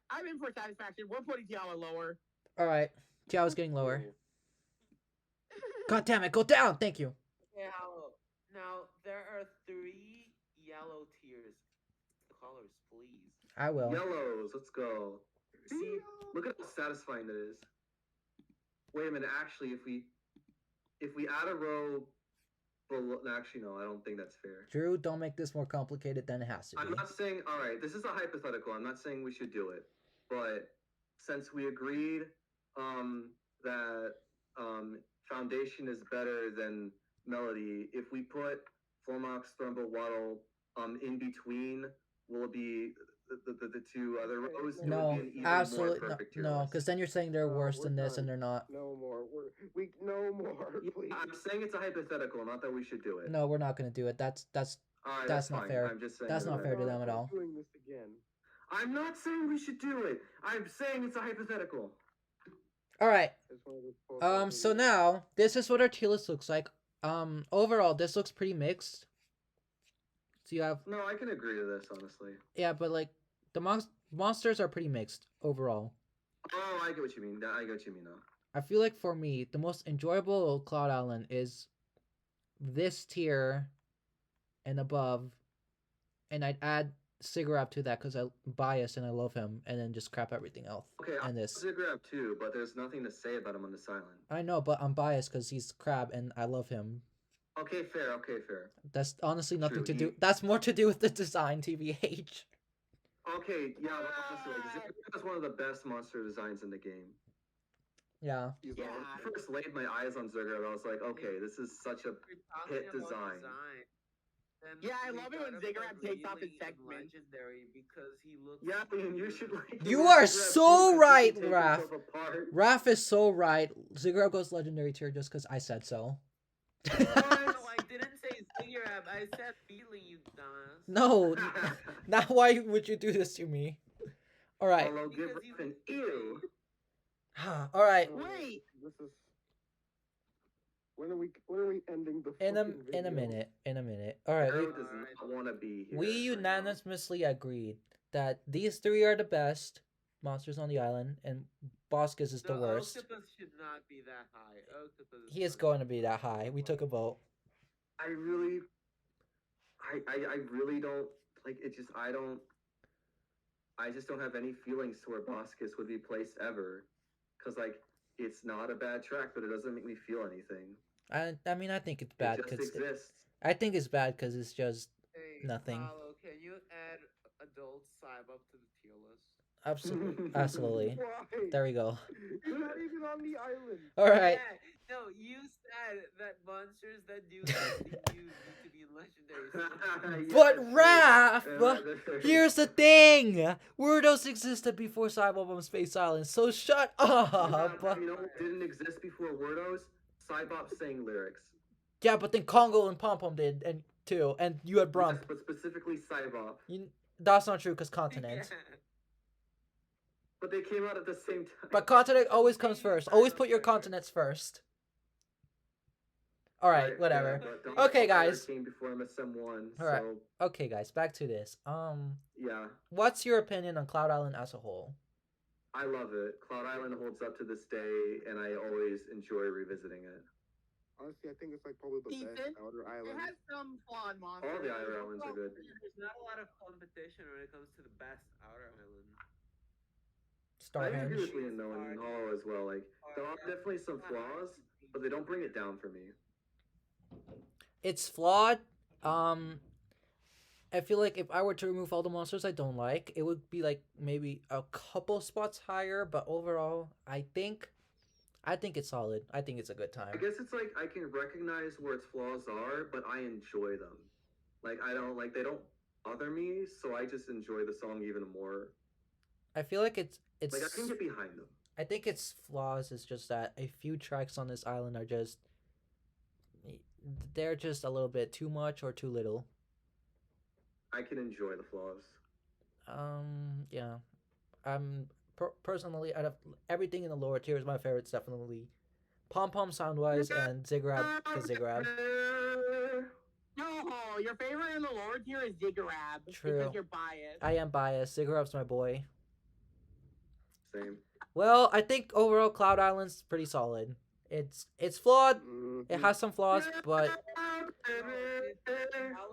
I'm in for satisfaction. We're putting Tiawa lower. All right, Tiao's getting lower. God damn it, go down. Thank you. Now there are 3 yellow tiers. The colors, please. I will. Yellows, let's go. See, look at how satisfying that is. Wait a minute, actually, if we add a row below, actually no, I don't think that's fair. Drew, don't make this more complicated than it has to be. I'm not saying, all right, this is a hypothetical. I'm not saying we should do it, but since we agreed that Foundation is better than Melody, if we put Formox, Thrumble, Waddle in between, will it be the 2 other rows? It would No, be an even absolutely more perfect tier no, list. because then you're saying they're No, worse we're than this, done. and they're not. No more. No more, Yeah, please. I'm saying it's a hypothetical, not that we should do it. No, we're not gonna do it. That's All right, that's not fine. fair. I'm just saying That's not fair to them at all. Doing this again. I'm not saying we should do it. I'm saying it's a hypothetical. All right. It's one of those posts So now this is what our tier list looks like. Overall, this looks pretty mixed. So you have No, I can agree to this, honestly. yeah, but like the monsters are pretty mixed overall. Oh, I get what you mean. I get what you mean now. I feel like for me, the most enjoyable Cloud Island is this tier and above, and I'd add Sigrab to that because I'm biased and I love him, and then just crap everything else. Okay, and I this. Zigrab too, but there's nothing to say about him on this island. I know, but I'm biased because he's crab and I love him. Okay, fair. Okay, fair. That's honestly nothing True, to do. That's more to do with the design, TBH. Okay, yeah, but honestly, like, Zigrab is one of the best monster designs in the game. Yeah. He's Yeah. on. When I first laid my eyes on Zigrab, I was like, okay, this is such a We're talking hit about design. then Yeah, I we love it when gotta Ziggurab put takes off his Reeling in segment. Legendary because he looks. Yeah, and you should like. You the are Zigrab so too, 'cause he right, can take Raph. himself apart. Raph is so right. Zigrab goes legendary tier just because I said so. No, I didn't say Ziggurab. I said Feeling, you dumbass. No. Now why would you do this to me? All right. Follow, give Because Raph an ew. All right. Wait. This is. When are we ending the? In a fucking video? minute. All right. Arrow does not want to be here. We right now. unanimously agreed that these 3 are the best monsters on the island, and Boskus is the worst. Octopus should not be that high. Octopus. He is going to be that high. We took a vote. I really don't like it. I just don't have any feelings to where Boskus would be placed ever, because like it's not a bad track, but it doesn't make me feel anything. I mean, I think it's bad It just because exists. I think it's bad because it's just Hey, nothing. Paulo, can you add adult Cyb up to the tier list? absolutely. Why? There we go. You're not even on the island. All right. Yeah, no, you said that monsters that do something new need to be legendary. Yeah, But true. Raph, here's the thing: Weirdos existed before Cyberbomb Space Island, so shut up. You know what didn't exist before Wordos? Cybop sang lyrics. Yeah, but then Congo and Pom Pom did, and too, and you had Brump. Yes, but specifically Cybop. That's not true because Continent. Yeah. But they came out at the same time. But Continent always comes first. Always put your continents first. All right, whatever. but Dawn Okay, Fire guys. Came before MS1, All right. so Okay, guys, back to this. yeah, What's your opinion on Cloud Island as a whole? I love it. Cloud Island holds up to this day, and I always enjoy revisiting it. Honestly, I think it's like probably the Decent. best outer It island. has some flawed monsters. All the outer islands are good. There's not a lot of competition when it comes to the best outer island. I agree Starhenge. with Leon though and Hollow as well. Like there are definitely some flaws, but they don't bring it down for me. It's flawed. I feel like if I were to remove all the monsters I don't like, it would be like maybe a couple spots higher, but overall, I think it's solid. I think it's a good I time. guess it's like I can recognize where its flaws are, but I enjoy them. Like I don't like they don't bother me, so I just enjoy the song even more. I feel like it's Like I can get behind them. I think its flaws is just that a few tracks on this island are just they're just a little bit too much or too little. I can enjoy the flaws. Yeah. Personally, out of everything in the lower tier, is my favorite. It's definitely Pom Pom sound wise and Ziggurat because Ziggurat. No, your favorite in the lower tier is Ziggurat True. because you're biased. I am biased. Ziggurat's my boy. Same. Well, I think overall Cloud Island's pretty solid. It's flawed. It has some flaws, but How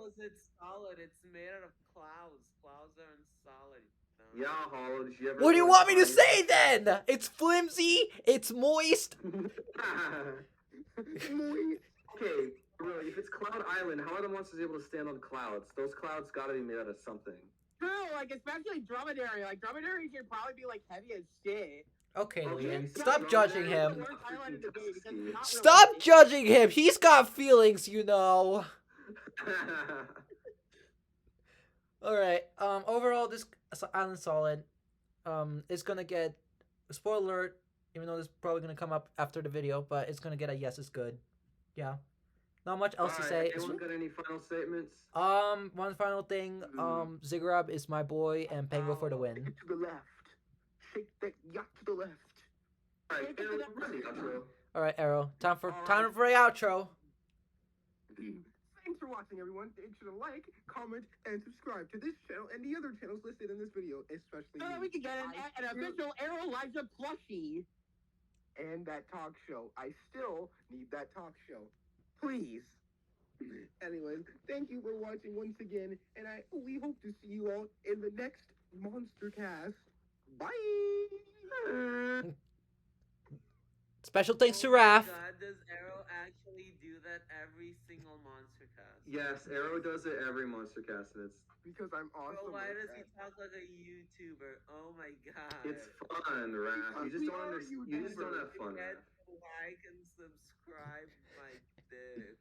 is it solid? It's made out of clouds. Clouds aren't solid. No. Yeah, Hollow, did you ever what do you go want me to find- say then? It's flimsy. It's moist. Okay, really, if it's Cloud Island, how are the monsters able to stand on clouds? Those clouds gotta be made out of something. True, like especially Dromedary. Like Dromedary should probably be like heavy as shit. Okay, Okay, Leanne, so stop judging Dromedary- him. Worst island in the game because it's not Stop realistic. judging him. He's got feelings, you know. All right. Overall, this island's solid. It's gonna get spoiler alert. Even though this is probably gonna come up after the video, but it's gonna get a yes. It's good. Yeah. Not much else to say. It's, Anyone got any final statements? one final thing. Ziggurat is my boy, and Pango for the win. Shake it to the left. Shake that yacht to the left. Alright, Aaron, run the outro. All right, Arrow. Time for the outro. Thanks for watching, everyone. Make sure to like, comment, and subscribe to this channel and the other channels listed in this video, especially So that we can get an official Arrow Elijah plushie. and that talk show. I still need that talk show. Please. Anyways, thank you for watching once again, and we hope to see you all in the next Monstercast. Bye! Special thanks to Oh my Raph. God, does Arrow actually do that every single monster cast? Yes, Arrow does it every Monstercast, and it's Because I'm awesome. Bro, why like does he that. talk like a YouTuber? Oh my God. it's fun, Raph. You just don't understand. You just don't have fun, Get Raph. like and subscribe my dick.